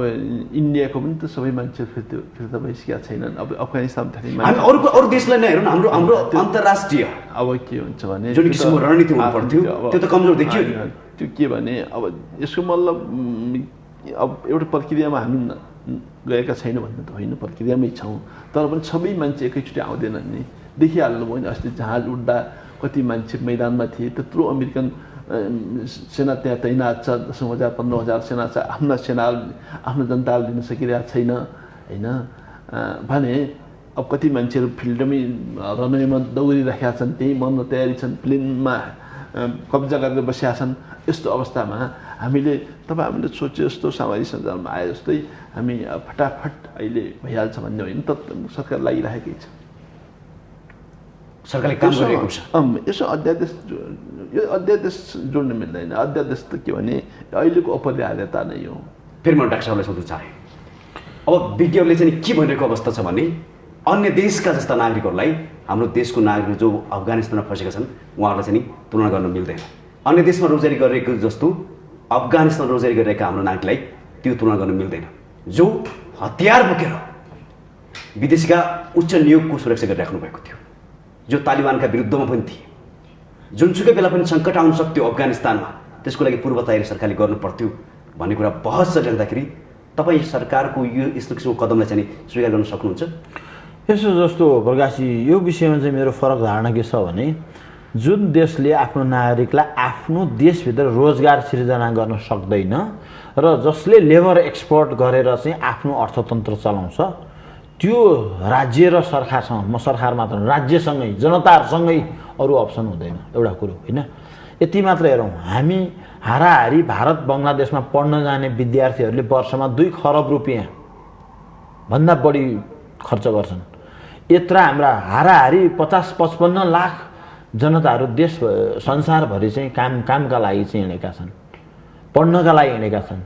इन्डियाको पनि त सबै मान्छे फिर्ता भइसकेका छैनन्। अब अफगानिस्तान हामी अरू देशलाई नै हेरौँ न, हाम्रो अन्तर्राष्ट्रिय अब के हुन्छ भने जुन किसिमको रणनीति हुनु पर्थ्यो त्यो त कमजोर देखियो। त्यो के भने अब यसको मतलब अब एउटा प्रक्रियामा हामी गएका छैन भन्ने त होइन, प्रक्रियामै छौँ। तर पनि सबै मान्छे एकैचोटि आउँदैनन् नि, देखिहाल्नुभयो नि। अस्ति जहाज उड्दा कति मान्छे मैदानमा थिए, त्यत्रो अमेरिकन सेना त्यहाँ तैनात छ, 10,000 15,000 सेना छ। आफ्नो जनताले दिन सकिरहेको छैन होइन भने अब कति मान्छेहरू फिल्डमै रनवेमा दौडिरहेका छन्, त्यही मर्न तयारी छन्, प्लेनमा कब्जा गरेर बसेका छन्। यस्तो अवस्थामा हामीले हामीले सोचे जस्तो सामाजिक सञ्जालमा आए जस्तै हामी फटाफट अहिले भइहाल्छ भन्ने होइन, त सरकार लागिरहेकै छ, सरकारले काम गरिरहेको छ। यसो यो अध्यादेश जोड्न मिल्दैन। अध्यादेश त के भने अहिलेको अपरिहार्यता नै हो। फेरि म डाक्टर साहबलाई सोध्न चाहेँ, अब विज्ञहरूले चाहिँ के भनिरहेको अवस्था छ भने अन्य देशका जस्ता नागरिकहरूलाई हाम्रो देशको नागरिक जो अफगानिस्तानमा फँसेका छन् उहाँहरूलाई चाहिँ तुलना गर्न मिल्दैन। अन्य देशमा रोजगारी गरिरहेको जस्तो अफगानिस्तान रोजगारी गरिरहेका हाम्रो नागरिकलाई त्यो तुलना गर्न मिल्दैन, जो हतियार बोकेर विदेशीका उच्च नियोगको सुरक्षा गरिराख्नु भएको थियो, जो तालिबानका विरुद्धमा पनि थिए। जुनसुकै बेला पनि सङ्कट आउन सक्थ्यो अफगानिस्तानमा, त्यसको लागि पूर्व तयारी सरकारले गर्नु पर्थ्यो भन्ने कुरा बहस चलिरहँदाखेरि तपाईँ सरकारको यो यस्तो किसिमको कदमलाई चाहिँ स्वीकार गर्न सक्नुहुन्छ? यसो जस्तो प्रकाशी, यो विषयमा चाहिँ मेरो फरक धारणा के छ भने जुन देशले आफ्नो नागरिकलाई आफ्नो देशभित्र रोजगार सिर्जना गर्न सक्दैन र जसले लेबर एक्सपोर्ट गरेर चाहिँ आफ्नो अर्थतन्त्र चलाउँछ, त्यो राज्य र सरकारसँग, सरकार मात्र राज्यसँगै जनतासँगै अरू अप्सन हुँदैन। एउटा कुरो होइन, यति मात्र हेरौँ, हामी हाराहारी भारत बङ्गलादेशमा पढ्न जाने विद्यार्थीहरूले वर्षमा 2 खरब रुपियाँ भन्दा बढी खर्च गर्छन्। यत्रा हाम्रा हाराहारी 50-55 लाख जनताहरू देश संसारभरि चाहिँ कामका लागि चाहिँ हिँडेका छन्, पढ्नका लागि हिँडेका छन्।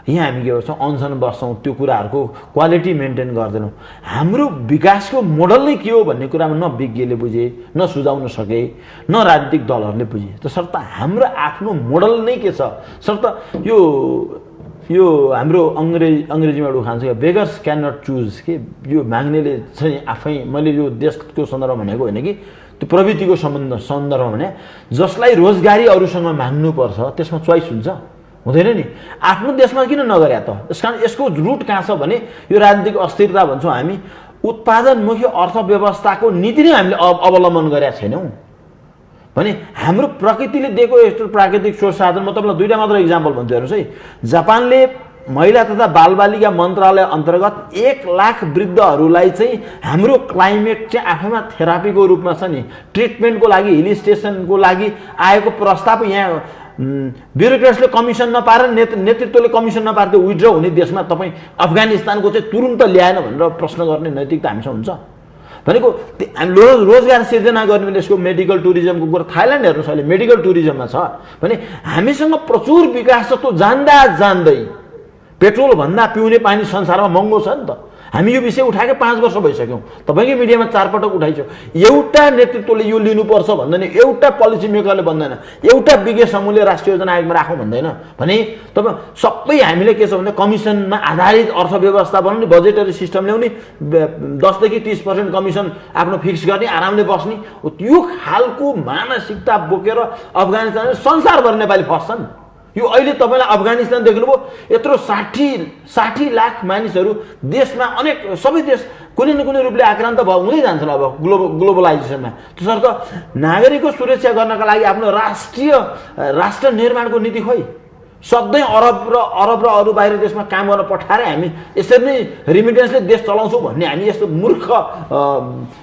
यहाँ हामी के गर्छौँ, अनसन बस्छौँ, त्यो कुराहरूको क्वालिटी मेन्टेन गर्दैनौँ। हाम्रो विकासको मोडल नै के हो भन्ने कुरामा न विज्ञले बुझे, न सुझाउन सके, न राजनीतिक दलहरूले बुझे। त्यसर्थ हाम्रो आफ्नो मोडल नै के छ? सर्त यो हाम्रो अङ्ग्रेजीमा एउटा उखान छ, बेगर्स क्यान नट चुज के। यो माग्नेले चाहिँ आफै, मैले यो देशको सन्दर्भमा भनेको होइन कि त्यो प्रवृत्तिको सन्दर्भमा भने, जसलाई रोजगारी अरूसँग माग्नुपर्छ त्यसमा चोइस हुन्छ, हुँदैन नि। आफ्नो देशमा किन नगर्या त? त्यस कारण यसको रुट कहाँ छ भने यो राजनीतिक अस्थिरता भन्छौँ हामी, उत्पादनमुखी अर्थव्यवस्थाको नीति नै हामीले अवलम्बन गरेका छैनौँ भने हाम्रो प्रकृतिले दिएको यस्तो प्राकृतिक स्रोत साधन। म तपाईँलाई 2टा मात्र इक्जाम्पल भन्छु हेर्नुहोस् है। जापानले महिला तथा बालबालिका मन्त्रालय अन्तर्गत 1 लाख वृद्धहरूलाई चाहिँ हाम्रो क्लाइमेट चाहिँ आफैमा थेरापीको रूपमा छ नि, ट्रिटमेन्टको लागि, हिल स्टेसनको लागि आएको प्रस्ताव यहाँ ब्युरोक्रेट्सले कमिसन नपाएर, नेतृत्वले कमिसन नपाएर त्यो विड्र हुने देशमा तपाईँ अफगानिस्तानको चाहिँ तुरुन्त ल्याएन भनेर प्रश्न गर्ने नैतिकता हामीसँग हुन्छ भनेको। रोजगार सिर्जना गर्ने यसको मेडिकल टुरिज्मको कुरा थाइल्यान्ड हेर्नुहोस्, अहिले मेडिकल टुरिज्ममा छ भने हामीसँग प्रचुर विकास छ। त्यो जान्दै पेट्रोल भन्दा पिउने पानी संसारमा महँगो छ नि त। हामी यो विषय उठाएकै 5 वर्ष भइसक्यौँ, तपाईँकै मिडियामा 4 पटक उठाइसक्यो। एउटा नेतृत्वले यो लिनुपर्छ भन्दैन, एउटा पोलिसी मेकरले भन्दैन, एउटा विज्ञ समूहले राष्ट्रिय योजना आयोगमा राखौँ भन्दैन भने तपाईँ सबै हामीले के छ भने कमिसनमा आधारित अर्थव्यवस्था बनाउने, बजेटरी सिस्टम ल्याउने, 10 देखि 30% कमिसन आफ्नो फिक्स गर्ने, आरामले बस्ने, यो खालको मानसिकता बोकेर अफगानिस्तान संसारभर नेपाली फस्छन्। यो अहिले तपाईँलाई अफगानिस्तान देख्नुभयो, यत्रो 60 लाख मानिसहरू देशमा अनेक सबै देश कुनै न कुनै रूपले आक्रान्त हुँदै जान्छन् अब ग्लोबलाइजेसनमा। त्यसर्थ नागरिकको सुरक्षा गर्नका लागि आफ्नो राष्ट्र निर्माणको नीति खोइ सधैँ अरब र अरू बाहिर देशमा काम गर्न पठाएर हामी यसरी नै रिमिटेन्सले देश चलाउँछौँ भन्ने हामी यस्तो मूर्ख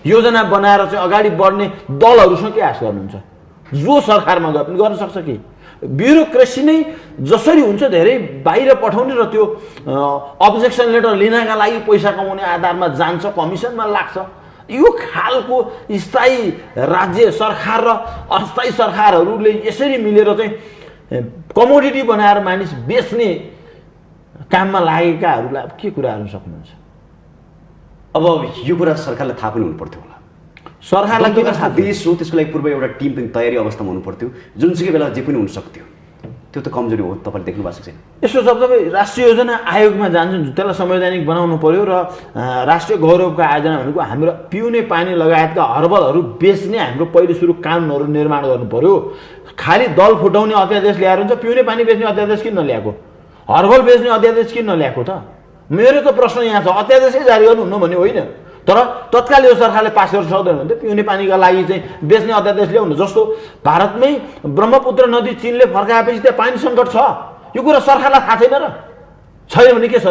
योजना बनाएर चाहिँ अगाडि बढ्ने दलहरूसँग के आश गर्नुहुन्छ? जो सरकारमा गए पनि गर्न सक्छ कि ब्युरोक्रेसी नै जसरी हुन्छ धेरै बाहिर पठाउने र त्यो अब्जेक्सन लेटर लिनका लागि पैसा कमाउने आधारमा जान्छ, कमिसनमा लाग्छ। यो खालको स्थायी राज्य सरकार र अस्थायी सरकारहरूले यसरी मिलेर चाहिँ कमोडिटी बनाएर मानिस बेच्ने काममा लागेकाहरूलाई अब के कुरा गर्न सक्नुहुन्छ? अब यो कुरा सरकारलाई थाहा पनि हुनु पर्थ्यो होला। सरकारलाई के थाहा? देश हो, त्यसको लागि पूर्व एउटा टिम पनि तयारी अवस्थामा हुनु पर्थ्यो, जुनसुकै बेला जे पनि हुन सक्थ्यो। त्यो त कमजोरी हो, तपाईँले देख्नु भएको छैन। यसो जब तपाईँ राष्ट्रिय योजना आयोगमा जान्छन्, त्यसलाई संवैधानिक बनाउनु पर्यो र राष्ट्रिय गौरवको आयोजना भनेको हाम्रो पिउने पानी लगायतका हर्बलहरू बेच्ने हाम्रो पहिले सुरु कानुनहरू निर्माण गर्नु पर्यो। खालि दल फुटाउने अध्यादेश ल्याएर हुन्छ, पिउने पानी बेच्ने अध्यादेश किन नल्याएको, हर्बल बेच्ने अध्यादेश किन नल्याएको त? मेरो त प्रश्न यहाँ छ, अध्यादेशै जारी गर्नुहुन्न भने होइन, तर तत्काल यो सरकारले पास गर्न सक्दैन भने त पिउने पानीका लागि चाहिँ बेच्ने अध्यादेश ल्याउनु। जस्तो भारतमै ब्रह्मपुत्र नदी चीनले फर्काएपछि त्यहाँ पानी सङ्कट छ, यो कुरा सरकारलाई थाहा छैन र? छैन भने के छ?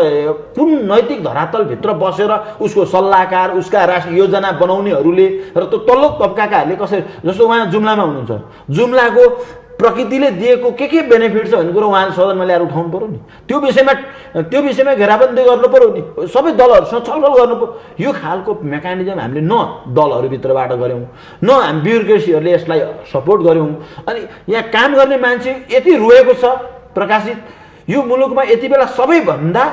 कुन नैतिक धरातलभित्र बसेर उसको सल्लाहकार, उसका राष्ट्रिय योजना बनाउनेहरूले र त्यो तल्लो तबकाकाहरूले कसरी, जस्तो उहाँ जुम्लामा हुनुहुन्छ, जुम्लाको प्रकृतिले दिएको के बेनिफिट छ भन्ने कुरो उहाँले सदनमा ल्याएर उठाउनु पर्यो नि। त्यो विषयमा घेराबन्दी गर्नु पर्यो नि, सबै दलहरूसँग छलफल गर्नु पर्यो। यो खालको मेकानिजम हामीले न दलहरूभित्रबाट गऱ्यौँ, न हामी ब्युरोक्रेसीहरूले यसलाई सपोर्ट गऱ्यौँ। अनि यहाँ काम गर्ने मान्छे यति रोएको छ प्रकाशित, यो मुलुकमा यति बेला सबैभन्दा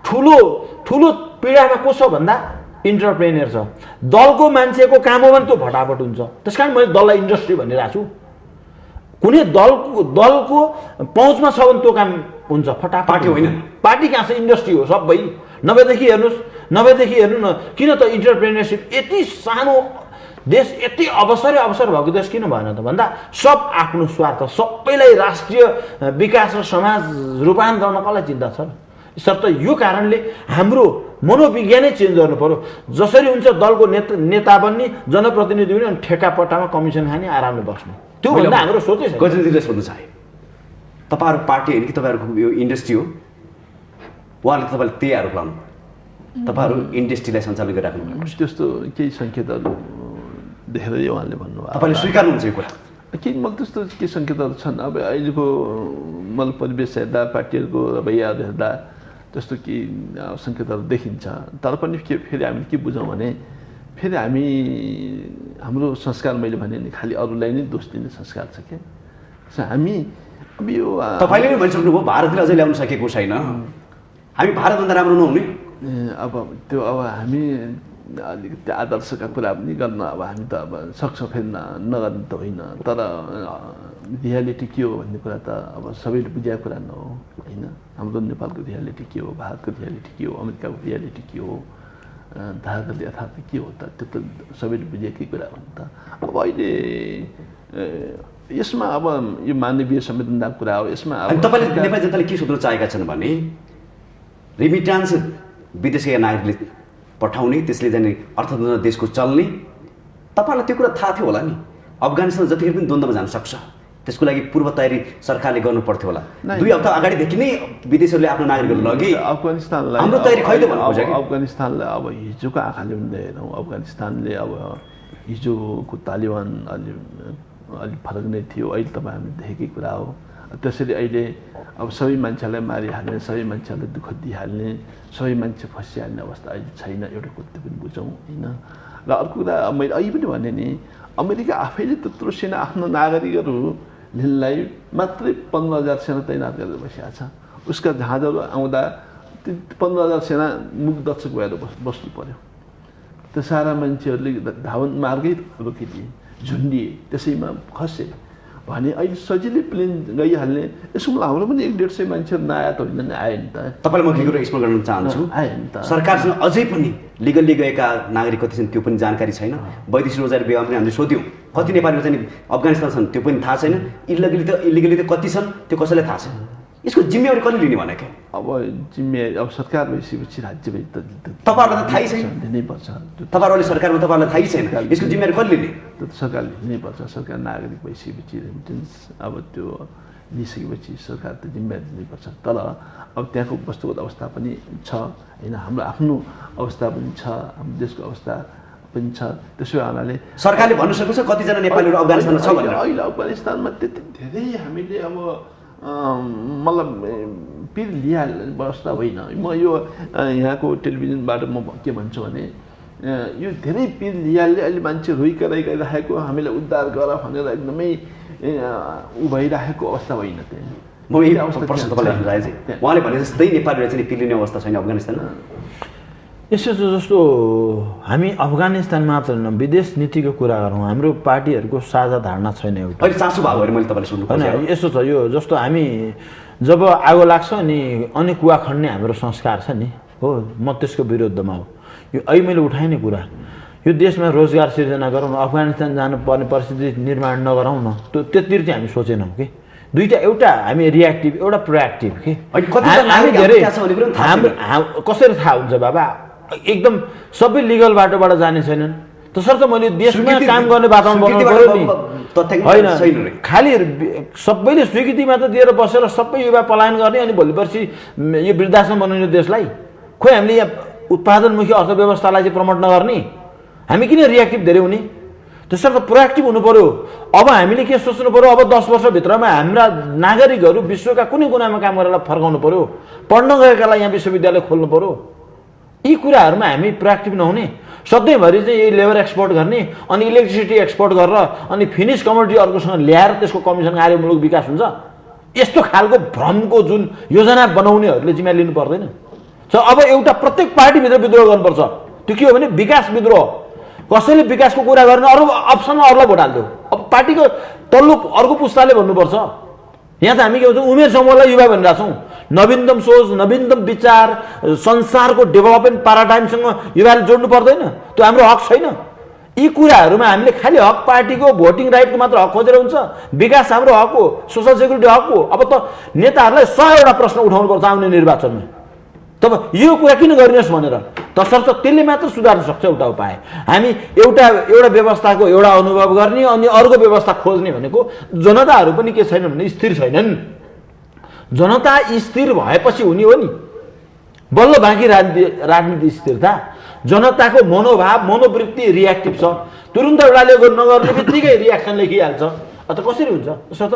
ठुलो पीडामा को छ भन्दा इन्टरप्रेनियर छ। दलको मान्छेको काम हो भने त्यो फटाफट हुन्छ। त्यस कारण मैले दललाई इन्डस्ट्री भनिरहेको छु। कुनै दलको पहुँचमा छ भने त्यो काम हुन्छ फटाफट। पार्टी होइन, पार्टी कहाँ छ? इन्डस्ट्री हो सबै। 90देखि हेर्नु न, किन त इन्टरप्रेनियरसिप यति सानो देश, यति अवसर भएको देश किन भएन त भन्दा सब आफ्नो स्वार्थ, सबैलाई राष्ट्रिय विकास र समाज रूपान्तरण गर्न कसलाई चिन्ता छ र? यसर्थ यो कारणले हाम्रो मनोविज्ञानै चेन्ज गर्नु पर्यो। जसरी हुन्छ दलको नेता बन्ने, जनप्रतिनिधि हुने, अनि ठेका पट्टामा कमिसन खाने, आरामले बस्ने, त्यो भन्दा हाम्रो सोचै छ। गजेन्द्रजीले सोध्नु चाहे, तपाईँहरू पार्टी होइन कि तपाईँहरूको यो इन्डस्ट्री हो? उहाँले तपाईँले त्यही आरोप लाउनु, तपाईँहरू इन्डस्ट्रीलाई सञ्चालन गरिराख्नु भएको छ। त्यस्तो केही सङ्केतहरू देखेर उहाँले भन्नुभयो, तपाईँले स्वीकार्नुहुन्छ यो कुरा? केही मलाई त्यस्तो केही सङ्केतहरू छन्। अब अहिलेको मलाई परिवेश हेर्दा, पार्टीहरूको रवैयाहरू हेर्दा त्यस्तो केही सङ्केतहरू देखिन्छ। तर पनि फेरि हामीले के बुझौँ भने फेरि हाम्रो संस्कार, मैले भने नि खालि अरूलाई नै दोष दिने संस्कार छ क्या। हामी अब यो तपाईँले पनि भनिसक्नुभयो भारतले अझै ल्याउन सकेको छैन, हामी भारतभन्दा राम्रो नहुने। अब त्यो अब हामी अलिकति आदर्शका कुरा पनि गर्न अब हामी त अब सक्छौँ, फेरि नगर्नु त होइन। तर रियालिटी के हो भन्ने कुरा त अब सबैले बुझेको कुरा न हो होइन। हाम्रो नेपालको रियालिटी के हो, भारतको रियालिटी के हो, अमेरिकाको रियालिटी के हो, धारगत यथार्थ के हो त त्यो त सबैले बुझेकै कुरा हो नि त। अब अहिले यसमा अब यो मानवीय संवेदनाको कुरा हो। यसमा अब तपाईँले नेपाली जनताले के सोध्न चाहेका छन् भने रिमिटान्स विदेशी नागरिकले पठाउने, त्यसले जाने अर्थतन्त्र देशको चल्ने, तपाईँलाई त्यो कुरा थाहा थियो होला नि। अफगानिस्तान जतिखेर पनि द्वन्द्वमा जान सक्छ, त्यसको लागि पूर्व तयारी सरकारले गर्नु पर्थ्यो होला। 2 हप्ता अगाडिदेखि नै विदेशीहरूले आफ्नो नागरिकहरू लगे। अफगानिस्तानलाई हाम्रो तयारी खै त भन्नु खोजेको? अफगानिस्तानलाई अब हिजोको आँखाले पनि हेरौँ। अफगानिस्तानले अब हिजोको तालिबान अलिक फरक नै थियो, अहिले तपाईँ हामीले देखेकै कुरा हो। त्यसरी अहिले अब सबै मान्छेलाई मारिहाल्ने, सबै मान्छेलाई दुःख दिइहाल्ने, सबै मान्छे फसिहाल्ने अवस्था अहिले छैन। एउटा कुरा पनि बुझौँ होइन। र अर्को कुरा मैले अहिले पनि भने नि, अमेरिका आफैले त्यत्रो सेना आफ्नो नागरिकहरूलाई मात्रै 15,000 सेना तैनात गरेर बसिएको छ। उसका जहाजहरू आउँदा 15,000 सेना मुख दर्शक भएर बस्नु पर्यो। त्यो सारा मान्छेहरूले धावन मार्गै रोकिदिए, झुन्डिए, त्यसैमा खसे भने अहिले सजिलै प्लेन गइहाल्ने। यसो हाम्रो पनि 100-150 मान्छेहरू नआए त होइन, आए नि त। तपाईँलाई म के कुरा एक्सप्लेन गर्न चाहन्छु, आए नि त। सरकारसँग अझै पनि लिगल्ली गएका नागरिक कति छन् त्यो पनि जानकारी छैन। वैदेशिक रोजगारी विभागमा पनि हामीले सोध्यौँ कति नेपालीहरू चाहिँ अफगानिस्तान छन् त्यो पनि थाहा छैन। इलिगली त कति छन् त्यो कसैलाई थाहा छैन। यसको जिम्मेवारी कसले लिने भनेको? अब जिम्मेवारी अब सरकार भइसकेपछि राज्य भइ तपाईँहरूलाई त थाहै छैन, दिनैपर्छ। तपाईँहरूले सरकारमा तपाईँहरूलाई थाहै छैन, यसको जिम्मेवारी कसले लिने? त्यो त सरकारले लिनैपर्छ। सरकार नागरिक भइसकेपछि रेमिटेन्स अब त्यो लिइसकेपछि सरकार त जिम्मेवारी दिनैपर्छ। तर अब त्यहाँको वस्तुगत अवस्था पनि छ होइन, हाम्रो आफ्नो अवस्था पनि छ, हाम्रो देशको अवस्था पनि छ। त्यसो हुनाले सरकारले भन्न सक्छ कतिजना नेपालीहरू अफगानिस्तानमा छ भनेर? अहिले अफगानिस्तानमा त्यति धेरै हामीले अब मतलब पिर लिइहाल्ने अवस्था होइन। म यो यहाँको टेलिभिजनबाट म के भन्छु भने यो धेरै पिर लिइहाल्ने, अहिले मान्छे रोइराखेको हामीलाई उद्धार गर भनेर एकदमै ऊ भइराखेको अवस्था होइन। त्यहाँ म यही प्रश्न तपाईँलाई राखेँ चाहिँ उहाँले भने जस्तै नेपालीलाई चाहिँ पिर लिने अवस्था छैन अफगानिस्तानमा। यसो जस्तो हामी अफगानिस्तान मात्र होइन विदेश नीतिको कुरा गरौँ, हाम्रो पार्टीहरूको साझा धारणा छैन एउटा। अहिले चासो भएको भएर मैले तपाईँलाई सोध्नु होइन, यस्तो छ यो जस्तो हामी जब आगो लाग्छ अनि कुवा खन्ने हाम्रो संस्कार छ नि, हो म त्यसको विरुद्धमा हो। यो अहिले मैले उठाएँ नि कुरा, यो देशमा रोजगार सिर्जना गरौँ, अफगानिस्तान जानुपर्ने परिस्थिति निर्माण नगरौँ न, त्यतिर चाहिँ हामी सोचेनौँ कि। दुईवटा, एउटा हामी रियाक्टिभ, एउटा प्रोएक्टिभ कि। हामी धेरै हाम्रो कसरी थाहा हुन्छ बाबा? एकदम सबै लिगल बाटोबाट जाने छैनन्। तसर्थ मैले देशमा काम गर्ने वातावरण बनाउनु पर्यो नि। होइन खालि सबैले स्वीकृति मात्र दिएर बसेर सबै युवा पलायन गर्ने अनि भोलि पर्सि यो वृद्धाश्रम बनाउने देशलाई खोइ हामीले यहाँ उत्पादनमुखी अर्थव्यवस्थालाई चाहिँ प्रमोट नगर्ने? हामी किन रियाक्टिभ धेरै हुने? त्यसर्थ प्रोएक्टिभ हुनु पर्यो। अब हामीले के सोच्नु पर्यो, अब 10 वर्षभित्रमा हाम्रा नागरिकहरू विश्वका कुनै कुनामा काम गरेर फर्काउनु पर्यो, पढ्न गएकालाई यहाँ विश्वविद्यालय खोल्नु पर्यो। यी कुराहरूमा हामी प्रोएक्टिभ नहुने, सधैँभरि चाहिँ यही लेबर एक्सपोर्ट गर्ने अनि इलेक्ट्रिसिटी एक्सपोर्ट गरेर अनि फिनिस कमोडिटी अर्कोसँग ल्याएर त्यसको कमिसन आएर मुलुक विकास हुन्छ, यस्तो खालको भ्रमको जुन योजना बनाउनेहरूले जिम्मेवारी लिनु पर्दैन। अब एउटा प्रत्येक पार्टीभित्र विद्रोह गर्नुपर्छ। त्यो के हो भने विकास विद्रोह। कसैले विकासको कुरा गर्ने अरू अप्सनमा अरूलाई भोट हाल्थ्यो। अब पार्टीको तल्लो अर्को पुस्ताले भन्नुपर्छ। यहाँ त हामी के भन्छौँ, उमेर समूहलाई युवा भनिरहेको छौँ। नवीनतम सोच, नवीनतम विचार, संसारको डेभलपमेन्ट प्याराडाइमसँग युवाले जोड्नु पर्दैन? त्यो हाम्रो हक छैन? यी कुराहरूमा हामीले खालि हक पार्टीको भोटिङ राइटको मात्र हक खोजेर हुन्छ? विकास हाम्रो हक हो, सोसल सेक्युरिटी हक हो। अब त नेताहरूलाई 100वटा प्रश्न उठाउनुपर्छ आउने निर्वाचनमा। तब यो कुरा किन गरिनुहोस् भनेर, तसर्थ त्यसले मात्र सुधार्न सक्छ एउटा उपाय। हामी एउटा व्यवस्थाको एउटा अनुभव गर्ने अनि अर्को व्यवस्था खोज्ने भनेको, जनताहरू पनि के छैनन् भने स्थिर छैनन्। जनता स्थिर भएपछि हुने हो नि बल्ल बाँकी राजनीति स्थिरता। जनताको मनोभाव मनोवृत्ति रियाक्टिभ छ, तुरुन्त एउटाले नगर्ने बित्तिकै रियाक्सन लेखिहाल्छ। त कसरी हुन्छ? त्यसर्थ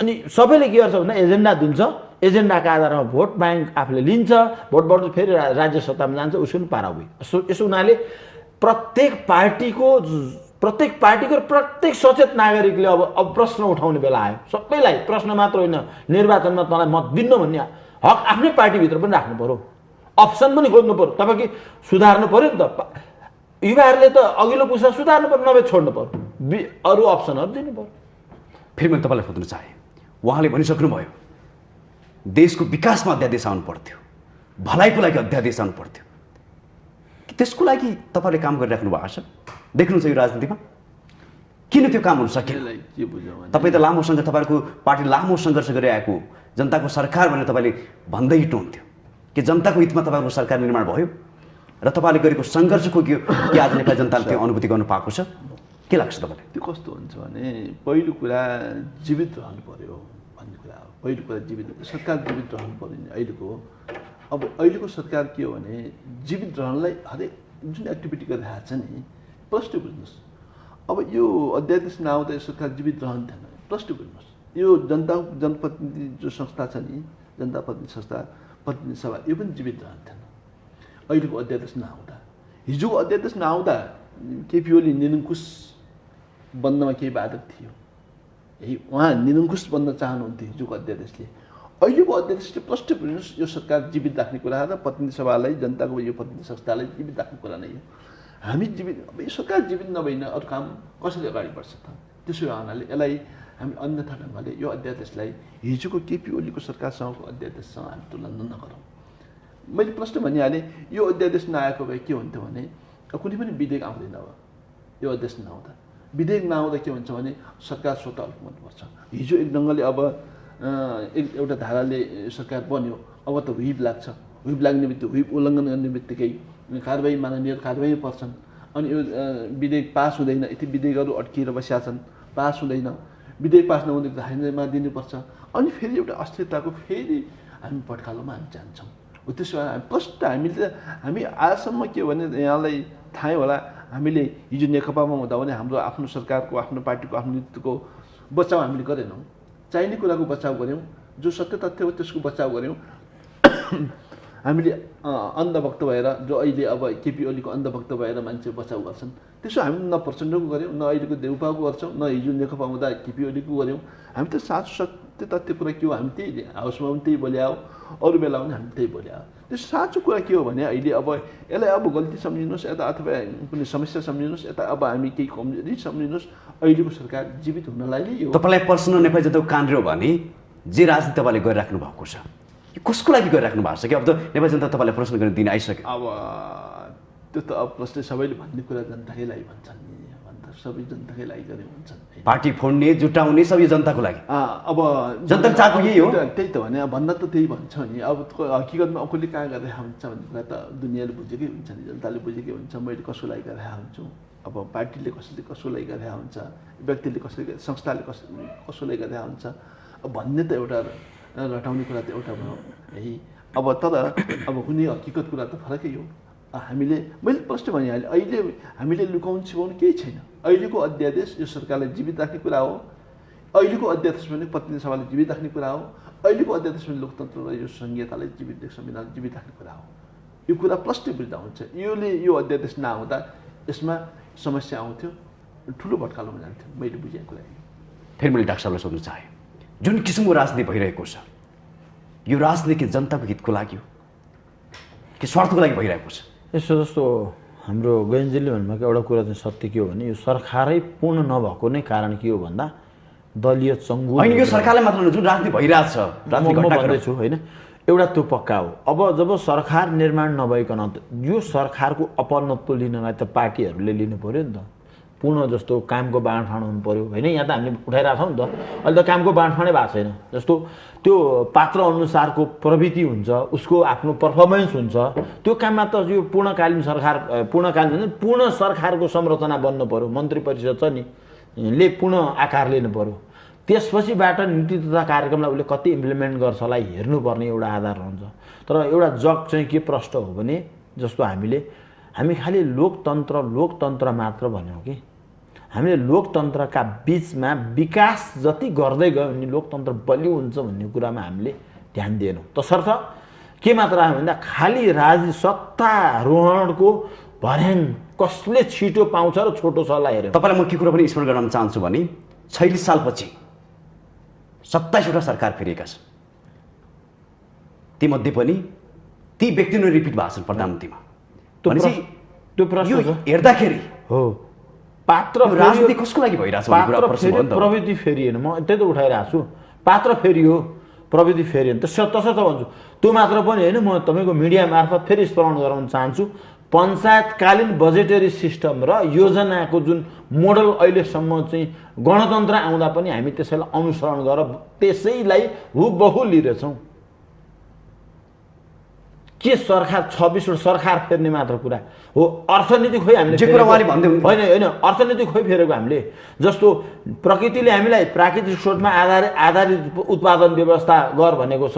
अनि सबैले के गर्छ भन्दा एजेन्डा दिन्छ, एजेन्डाका आधारमा भोट ब्याङ्क आफूले लिन्छ, भोटबाट फेरि राज्य सत्तामा जान्छ, उसको पनि पारा हुई। यसो हुनाले प्रत्येक पार्टीको प्रत्येक सचेत नागरिकले अब प्रश्न उठाउने बेला आयो। सबैलाई प्रश्न मात्र होइन, निर्वाचनमा तँलाई मत दिन्न भन्ने हक आफ्नै पार्टीभित्र पनि राख्नु पर्यो, अप्सन पनि खोज्नु पर्यो। तपाईँको सुधार्नु पर्यो नि त। युवाहरूले त अघिल्लो पुस्ता सुधार्नु पर्यो, नभए छोड्नु पर्यो, अरू अप्सनहरू दिनु पर्यो। फेरि मैले तपाईँलाई सोध्न चाहेँ, उहाँले भनिसक्नुभयो देशको विकासमा अध्यादेश आउनु पर्थ्यो, भलाइको लागि अध्यादेश आउनु पर्थ्यो। त्यसको लागि तपाईँले काम गरिराख्नु भएको छ, देख्नुहुन्छ यो राजनीतिमा? किन त्यो काम हुन सकेन? तपाईँ त तपाईँको पार्टी लामो सङ्घर्ष गरिआएको जनताको सरकार भनेर तपाईँले भन्दै हिँड्नुहुन्थ्यो कि जनताको हितमा तपाईँको सरकार निर्माण भयो र तपाईँले गरेको सङ्घर्षको के आज नेपाली जनताले त्यो अनुभूति गर्नु पाएको छ? के लाग्छ तपाईँलाई? त्यो कस्तो हुन्छ भने पहिलो कुरा जीवित रहनु पर्यो भन्ने कुरा हो। पहिलो कुरा जीवित, सरकार जीवित रहनु पर्यो नि अहिलेको। अब अहिलेको सरकार के हो भने जीवित रहनलाई हरेक जुन एक्टिभिटी गरिरहेको छ नि, प्लस टू बुझ्नुहोस्। अब यो अध्यादेश नआउँदा यो सरकार जीवित रहन्थेन, प्लस टू बुझ्नुहोस्। यो जनप्रतिनिधि जो संस्था छ नि, जनता प्रतिनिधि संस्था, प्रतिनिधि सभा, यो पनि जीवित रहन्थेन अहिलेको अध्यादेश नआउँदा। हिजोको अध्यादेश नआउँदा केपी ओली निरङ्कुश बन्नमा केही बाधक थियो, यही उहाँ निरङ्कुश बन्न चाहनुहुन्थ्यो हिजोको अध्यादेशले। अहिलेको अध्यादेशले प्रष्ट बुझ्नुहोस् यो सरकार जीवित राख्ने कुरा र प्रतिनिधि सभालाई जनताको यो प्रतिनिधि संस्थालाई जीवित राख्ने कुरा नै हो। हामी जीवित अब यो सरकार जीवित नभइन अरू काम कसरी अगाडि बढ्छ त? त्यसो हुनाले यसलाई हामी अन्यथा ढङ्गले यो अध्यादेशलाई हिजोको केपी ओलीको सरकारसँगको अध्यादेशसँग हामी तुलना नगरौँ। मैले प्रश्न भनिहालेँ, यो अध्यादेश नआएको भए के हुन्थ्यो भने कुनै पनि विधेयक आउँदैन। अब यो अध्यादेश नआउँदा विधेयक नआउँदा के हुन्छ भने सरकार स्वतः अल्पमत पर्छ। हिजो एक ढङ्गले अब एउटा धाराले सरकार बन्यो, अब त व्हिप लाग्छ। व्हिप लाग्ने बित्तिकै व्हिप उल्लङ्घन गर्ने बित्तिकै कारबाही माननीय कारबाही पर्छन्। अनि यो विधेयक पास हुँदैन, यति विधेयकहरू अड्किएर बसिया छन्, पास हुँदैन। विधेयक पास नहुँदा हाइनमा दिनुपर्छ। अनि फेरि एउटा अस्थिरताको फेरि हामी पड्कालोमा हामी जान्छौँ। हो त्यसो भए हामी आजसम्म के हो भने यहाँलाई थाहै होला, हामीले हिजो नेकपामा हुँदा भने हाम्रो आफ्नो सरकारको, आफ्नो पार्टीको, आफ्नो नेतृत्वको बचाउ हामीले गरेनौँ। चाहिने कुराको बचाउ गऱ्यौँ, जो सत्य तथ्य हो त्यसको बचाउ गऱ्यौँ। हामीले अन्धभक्त भएर, जो अहिले अब केपी ओलीको अन्धभक्त भएर मान्छे बचाउ गर्छन्, त्यसो हामी न प्रचण्डको गऱ्यौँ, न अहिलेको देउपाको गर्छौँ, न हिजो नेकपा हुँदा केपी ओलीको गऱ्यौँ। हामी त साँचो सत्य तथ्य कुरा के हो, हामी त्यही हाउसमा पनि त्यही बोले आऊ, अरू बेला पनि हामी त्यही बोले आऊ। त्यो साँचो कुरा के हो भने अहिले अब यसलाई अब गल्ती सम्झिनुहोस् यता अथवा कुनै समस्या सम्झिनुहोस् यता, अब हामी केही कमजोरी सम्झिनुहोस्, अहिलेको सरकार जीवित हुनलाई नै यो तपाईँलाई पर्सनल नेपाली जनताको कान्द्रो भने जे राजनीति तपाईँले गरिराख्नु भएको छ, यो कसको लागि गरिराख्नु भएको छ कि अब त नेपाली जनता तपाईँलाई प्रश्न गर्ने दिन आइसक्यो। अब त्यो त अब प्रश्न सबैले भन्ने कुरा जनताकै लागि भन्छन् नि, सबै जनताकै लागि गरे हुन्छन्। पार्टी फोड्ने जुटाउने सबै जनताको लागि, अब जनताको चाहको यही हो। त्यही त भने भन्दा त त्यही भन्छ नि। अब हकिकतमा कसले कहाँ गरिरहेको हुन्छ भन्ने कुरा त दुनियाँले बुझेकै हुन्छ नि, जनताले बुझेकै हुन्छ। मैले कसको लागि गरिरहेको हुन्छु, अब पार्टीले कसको लागि गरिरहेको हुन्छ, व्यक्तिले कसले, संस्थाले कसको लागि गरिरहेको हुन्छ भन्ने त एउटा रटाउने कुरा त एउटा भयो है। अब तर अब हुने हकिकत कुरा त फरकै हो। मैले प्रश्न भनिहालेँ, अहिले हामीले लुकाउनु छिपाउनु केही छैन। अहिलेको अध्यादेश यो सरकारलाई जीवित राख्ने कुरा हो। अहिलेको अध्यादेश पनि प्रतिनिधि सभालाई जीवित राख्ने कुरा हो। अहिलेको अध्यादेश पनि लोकतन्त्र र यो संहितालाई जीवित, संविधान जीवित राख्ने कुरा हो। यो कुरा प्रष्ट बुझ्दा हुन्छ। यो अध्यादेश नआउँदा यसमा समस्या आउँथ्यो, ठुलो भट्कालोमा जान्थ्यो, मैले बुझेको लागि। फेरि मैले डाक्टर साहबलाई सोध्नु चाहेँ, जुन किसिमको राजनीति भइरहेको छ, यो राजनीति के जनताको हितको लागि हो कि स्वार्थको लागि भइरहेको छ? यसो जस्तो हाम्रो गैन्जीले भन्नुभएको एउटा कुरा चाहिँ सत्य के हो भने यो सरकारै पूर्ण नभएको नै कारण के हो भन्दा दलीय चङ्गु होइन। यो सरकारलाई मात्र जुन राजनीति भइरहेछ, राजनीति भन्दैछु होइन, एउटा त्यो पक्का हो। अब जब सरकार निर्माण नभइकन यो सरकारको अपनत्व लिनलाई त पार्टीहरूले लिनु पऱ्यो नि त। पूर्ण जस्तो कामको बाँडफाँड हुनु पऱ्यो होइन। यहाँ त हामीले उठाइरहेको छौँ नि त, अहिले त कामको बाँडफाँडै भएको छैन। जस्तो त्यो पात्र अनुसारको प्रवृत्ति हुन्छ, उसको आफ्नो पर्फर्मेन्स हुन्छ, त्यो काममा त यो पूर्णकालीन सरकारको संरचना बन्नु पऱ्यो। मन्त्री परिषद छ नि ले पूर्ण आकार लिनु पऱ्यो। त्यसपछिबाट नीति तथा कार्यक्रमलाई उसले कति इम्प्लिमेन्ट गर्छलाई हेर्नुपर्ने एउटा आधार हुन्छ। तर एउटा जग चाहिँ के प्रश्न हो भने जस्तो हामी खालि लोकतन्त्र मात्र भन्यौँ कि हामीले लोकतन्त्रका बिचमा विकास जति गर्दै गयो भने लोकतन्त्र बलियो हुन्छ भन्ने कुरामा हामीले ध्यान दिएनौँ। तसर्थ के मात्र आयो भन्दा खालि सत्तारोहणको भर्याङ कसले छिटो पाउँछ र छोटो छलाई हेऱ्यो। तपाईँलाई म के कुरा पनि स्मरण गराउन चाहन्छु भने 46 सालपछि 27वटा सरकार फेरिएका छन्। तीमध्ये पनि ती व्यक्ति नै रिपिट भएको छन् प्रधानमन्त्रीमा। त्यो प्रश्न हेर्दाखेरि हो पात्र राजनीति कसको लागि भइरहेछ भन्ने कुरा प्रश्न हो नि त। प्रविधि फेरिएन, म त्यही त उठाइरहेको छु। पात्र फेरियो, प्रविधि फेरिएन तसर्थ भन्छु। त्यो मात्र पनि होइन, म तपाईँको मिडिया मार्फत फेरि स्मरण गराउन चाहन्छु। पञ्चायतकालीन बजेटरी सिस्टम र योजनाको जुन मोडल अहिलेसम्म चाहिँ गणतन्त्र आउँदा पनि हामी त्यसैलाई अनुसरण गरेर त्यसैलाई हुबहु लिइरहेछौँ। के सरकार 26वटा सरकार फेर्ने मात्र कुरा हो? अर्थनीति खोइ हामीले होइन अर्थनीति खोइ फेरेको हामीले। जस्तो प्रकृतिले हामीलाई प्राकृतिक स्रोतमा आधारित उत्पादन व्यवस्था गर भनेको छ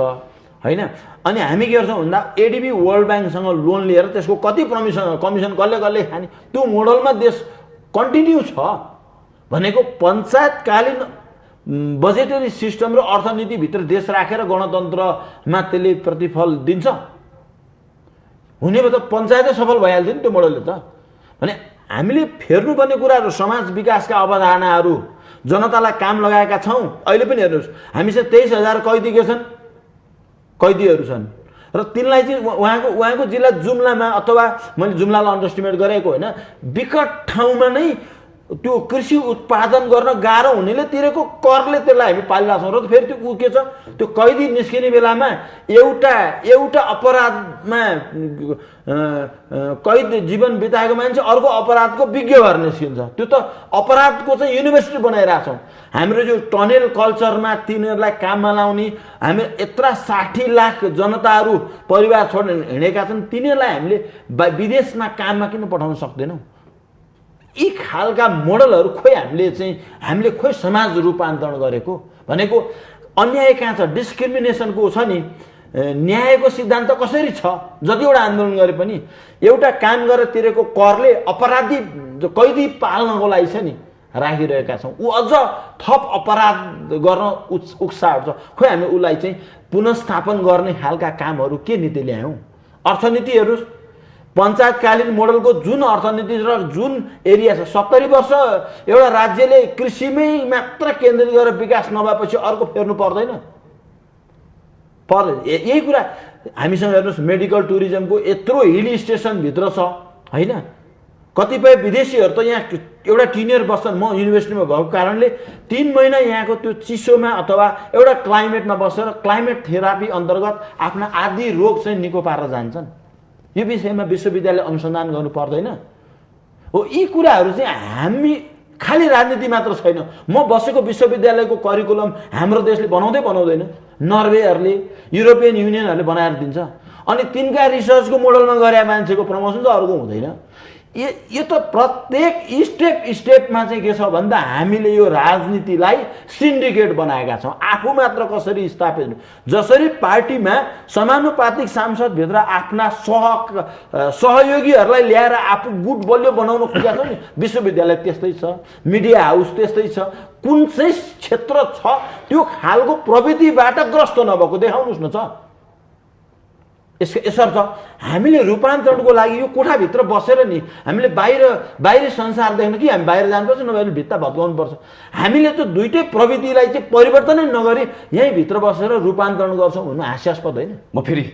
होइन। अनि हामी के गर्छौँ भन्दा एडिबी वर्ल्ड ब्याङ्कसँग लोन लिएर त्यसको कति कमिसन कसले खाने त्यो मोडलमा देश कन्टिन्यू छ भनेको। पञ्चायतकालीन बजेटरी सिस्टम र अर्थनीतिभित्र देश राखेर गणतन्त्रमा त्यसले प्रतिफल दिन्छ हुने भए त पञ्चायतै सफल भइहाल्थ्यो नि त्यो मोडलले त। भने हामीले फेर्नुपर्ने कुराहरू समाज विकासका अवधारणाहरू जनतालाई काम लगाएका छौँ। अहिले पनि हेर्नुहोस् हामीसँग 23,000 कैदी के छन्, कैदीहरू छन् र तिनलाई चाहिँ उहाँको जिल्ला जुम्लामा, अथवा मैले जुम्लालाई अन्डरस्टिमेट गरेको होइन, विकट ठाउँमा नै त्यो कृषि उत्पादन गर्न गाह्रो हुनेले तिरेको करले त्यसलाई हामी पालिरहेको छौँ। र फेरि त्यो के छ, त्यो कैदी निस्किने बेलामा एउटा अपराधमा कैद जीवन बिताएको मान्छे अर्को अपराधको विज्ञ भएर निस्किन्छ। त्यो त अपराधको चाहिँ युनिभर्सिटी बनाइरहेको छौँ। हाम्रो जो टनेल कल्चरमा तिनीहरूलाई काममा लाउने, हामी यत्रा 60 लाख जनताहरू परिवार छोडेर हिँडेका छन्, तिनीहरूलाई हामीले विदेशमा काममा किन पठाउन सक्दैनौँ? यी खालका मोडलहरू हामीले खोइ समाज रूपान्तरण गरेको भनेको अन्याय कहाँ छ? डिस्क्रिमिनेसनको छ नि, न्यायको सिद्धान्त कसरी छ? जतिवटा आन्दोलन गरे पनि एउटा काम गरेर तिरेको करले अपराधी कैदी पाल्नको लागि छ नि राखिरहेका छौँ। ऊ अझ थप अपराध गर्न उत्साह छ। खोइ हामी उसलाई चाहिँ पुनस्थापन गर्ने खालका कामहरू के नीति ल्यायौँ? अर्थनीतिहरू पञ्चायतकालीन मोडलको जुन अर्थनीति र जुन एरिया छ, 70 वर्ष एउटा राज्यले कृषिमै मात्र केन्द्रित गरेर विकास नभएपछि अर्को फेर्नु पर्दैन? यही कुरा हामीसँग हेर्नुहोस्, मेडिकल टुरिज्मको यत्रो हिल स्टेसनभित्र छ होइन? कतिपय विदेशीहरू त यहाँ एउटा टिनियर बस्छन्। म युनिभर्सिटीमा भएको कारणले 3 महिना यहाँको त्यो चिसोमा अथवा एउटा क्लाइमेटमा बसेर क्लाइमेट थेरापी अन्तर्गत आफ्ना आदि रोग चाहिँ निको पारेर जान्छन्। यो विषयमा विश्वविद्यालय अनुसन्धान गर्नु पर्दैन हो? यी कुराहरू चाहिँ हामी खालि राजनीति मात्र छैन। म बसेको विश्वविद्यालयको करिकुलम हाम्रो देशले बनाउँदैन, नर्वेहरूले, युरोपियन युनियनहरूले बनाएर दिन्छ। अनि तिनका रिसर्चको मोडलमा गरे मान्छेको प्रमोसन चाहिँ अरूको हुँदैन। यो त प्रत्येक स्टेपमा चाहिँ के छ भन्दा हामीले यो राजनीतिलाई सिन्डिकेट बनाएका छौँ। आफू मात्र कसरी स्थापित, जसरी पार्टीमा समानुपातिक सांसदभित्र आफ्ना सहयोगीहरूलाई ल्याएर आफू गुट बलियो बनाउन खोजेका छ नि, विश्वविद्यालय त्यस्तै छ, मिडिया हाउस त्यस्तै छ। कुन चाहिँ क्षेत्र छ त्यो खालको प्रविधिबाट ग्रस्त नभएको देखाउनुहोस् न। छ यसर्थ हामीले रूपान्तरणको लागि यो कोठाभित्र बसेर नि हामीले बाहिरी संसार देख्न कि हामी बाहिर जानुपर्छ, नभए भित्ता भत्काउनुपर्छ। हामीले त दुइटै प्रविधिलाई चाहिँ परिवर्तनै नगरी यहीँभित्र बसेर रूपान्तरण गर्छौँ भन्नु हास्यास्पद होइन? म फेरि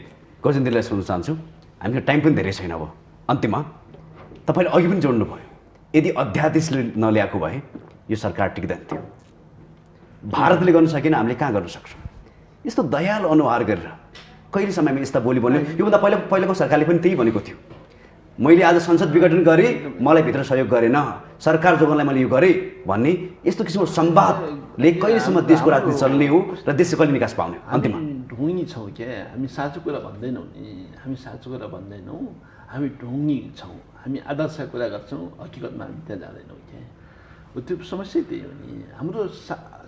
गजेन्द्रलाई सोध्न चाहन्छु, हामीको टाइम पनि धेरै छैन। अब अन्त्यमा तपाईँले अघि पनि जोड्नु भयो, यदि अध्यादेशले नल्याएको भए यो सरकार टिक्दैन थियो। भारतले गर्न सकेन, हामीले कहाँ गर्न सक्छौँ? यस्तो दयालु अनुहार गरेर कहिले समयमा यस्ता बोली भन्यो? योभन्दा पहिलाको सरकारले पनि त्यही भनेको थियो, मैले आज संसद विघटन गरेँ, मलाई भित्र सहयोग गरेन, सरकार जोगाउनलाई मैले यो गरेँ भन्ने यस्तो किसिमको संवादले कहिलेसम्म देशको राजनीति चल्ने हो र देशले कहिले विकास पाउने? अन्तिममा ढुङ्गी छौँ क्या, हामी साँचो कुरा भन्दैनौँ नि, हामी साँचो कुरा भन्दैनौँ, हामी ढुङ्गी छौँ। हामी आदर्श कुरा गर्छौँ, हकिकतमा हामी त्यहाँ जाँदैनौँ क्या। त्यो समस्या त्यही हो नि। हाम्रो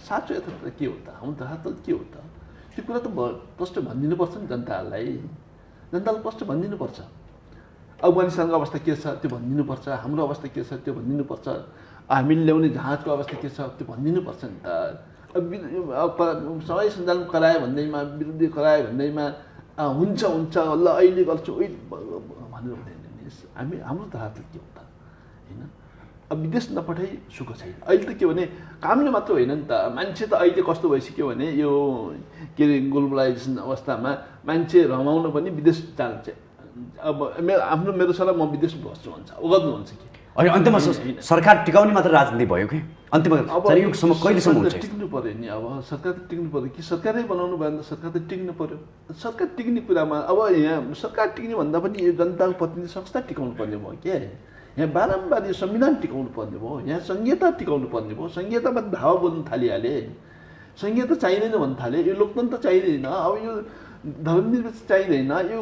साँचो यथार्थ के हो त? हाम्रो यथार्थ के हो त? त्यो कुरा त प्रष्ट भनिदिनुपर्छ नि जनतालाई प्रष्ट भनिदिनुपर्छ। अफगानिस्तानको अवस्था के छ त्यो भनिदिनुपर्छ, हाम्रो अवस्था के छ त्यो भनिदिनुपर्छ, हामीले ल्याउने जहाजको अवस्था के छ त्यो भनिदिनुपर्छ नि त। सबै सञ्चालन करायो भन्दैमा, विरुद्ध करायो भन्दैमा हुन्छ ल अहिले गर्छु भनेर हुँदैन नि। हाम्रो यथार्थ के हो त होइन? विदेश नपठाइ सुख छैन। अहिले त के भने कामले मात्र होइन नि त, मान्छे त अहिले कस्तो भइसक्यो भने यो के अरे ग्लोबलाइजेसन अवस्थामा मान्छे रमाउन पनि विदेश जान्छ। अब मेरो सल्लाह म विदेश बस्छु भन्छ, गर्नुहुन्छ कि अनि अन्त्यमा सरकार टिकाउने मात्र राजनीति भयो कि अन्त्यमा युगसम्म कहिलेसम्म हुन्छ? टिक्नु पर्यो नि। अब सरकार त टिक्नु पर्यो कि सरकारै बनाउनु भयो भने त सरकार त टिक्नु पर्यो। सरकार टिक्ने कुरामा अब यहाँ सरकार टिक्ने भन्दा पनि यो जनताको प्रतिनिधि संस्था टिकाउनु पर्ने भयो क्या। यहाँ बारम्बार यो संविधान टिकाउनु पर्ने भयो, यहाँ संहिता टिकाउनु पर्ने भयो। संहितामा धावा बोल्नु थालिहाले, संहिता चाहिँदैन भन्न थाले, यो लोकतन्त्र चाहिँदैन, अब यो धर्मनिरपेक्ष चाहिँदैन, यो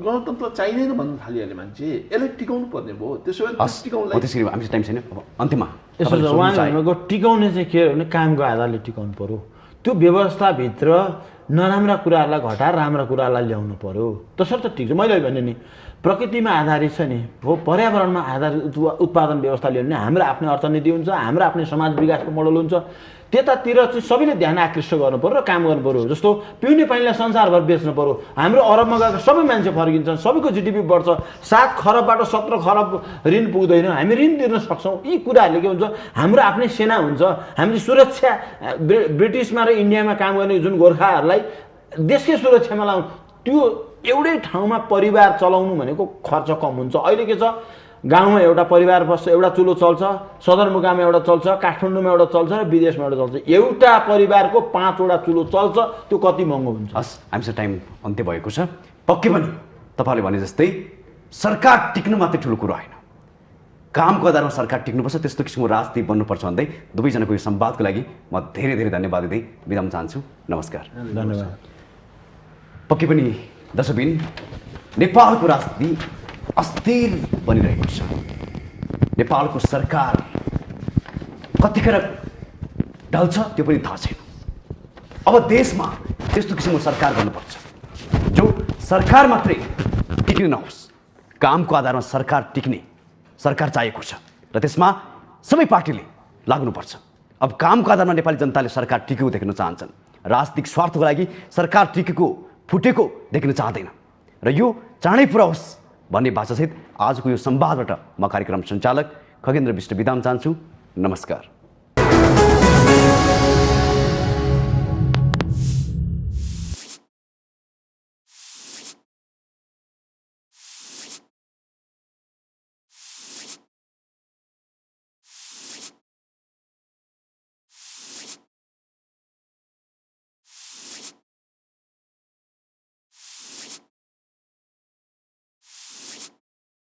गणतन्त्र चाहिँदैन भन्न थालिहाले मान्छे। यसलाई टिकाउनु पर्ने भयो। त्यसो भए टिकाउनुलाई त्यसरी हामी टाइम छैन। अब अन्त्यमा यसो उहाँको टिकाउने चाहिँ के भने कामको आधारले टिकाउनु पर्यो। त्यो व्यवस्थाभित्र नराम्रा कुराहरूलाई घटाएर राम्रा कुरालाई ल्याउनु पर्यो, तसर्थ ठिक छ। मैले भने नि प्रकृतिमा आधारित छ नि हो, पर्यावरणमा आधारित उत्पादन व्यवस्था ल्याउने हाम्रो आफ्नै अर्थनीति हुन्छ, हाम्रो आफ्नै समाज विकासको मोडल हुन्छ। त्यतातिर चाहिँ सबैले ध्यान आकृष्ट गर्नु पर्यो र काम गर्नु पर्यो। जस्तो पिउने पानीलाई संसारभर बेच्नु पर्यो। हाम्रो अरबमा गएको सबै मान्छे फर्किन्छन्, सबैको जिडिपी बढ्छ, 7 खरबबाट 17 खरब ऋण पुग्दैन, हामी ऋण तिर्न सक्छौँ। यी कुराहरूले के हुन्छ, हाम्रो आफ्नै सेना हुन्छ, हामीले सुरक्षा ब्रिटिसमा र इन्डियामा काम गर्ने जुन गोर्खाहरूलाई देशकै सुरक्षामा लाउनु, त्यो एउटै ठाउँमा परिवार चलाउनु भनेको खर्च कम हुन्छ। अहिले के छ, गाउँमा एउटा परिवार बस्छ, एउटा चुलो चल्छ, सदरमुकाममा एउटा चल्छ, काठमाडौँमा एउटा चल्छ र विदेशमा एउटा चल्छ। एउटा परिवारको 5वटा चुलो चल्छ, त्यो कति महँगो हुन्छ। हस्, हामीसँग टाइम अन्त्य भएको छ। पक्कै पनि तपाईँले भने जस्तै सरकार टिक्नु मात्रै ठुलो कुरो होइन, कामको आधारमा सरकार टिक्नुपर्छ, त्यस्तो किसिमको राजनीति बन्नुपर्छ भन्दै दुवैजनाको यो संवादको लागि म धेरै धेरै धन्यवाद दिँदै बिदा हुन चाहन्छु। नमस्कार। धन्यवाद। पक्कै पनि दर्शकबिन, नेपालको राजनीति अस्थिर बनिरहेको छ। नेपालको सरकार कतिखेर ढल्छ त्यो पनि थाहा छैन। अब देशमा त्यस्तो किसिमको सरकार गर्नुपर्छ जो सरकार मात्रै टिक्ने नहोस्, कामको आधारमा सरकार टिक्ने सरकार चाहिएको छ र त्यसमा सबै पार्टीले लाग्नुपर्छ। अब कामको आधारमा नेपाली जनताले सरकार टिकेको देख्न चाहन्छन्, राजनीतिक स्वार्थको लागि सरकार टिकेको फुटेको देख्न चाहँदैन र यो चाँडै पुरा होस् भन्ने भाषासहित आजको यो संवादबाट म कार्यक्रम सञ्चालक खगेन्द्र विष्ट बिदा हुन चाहन्छु। नमस्कार।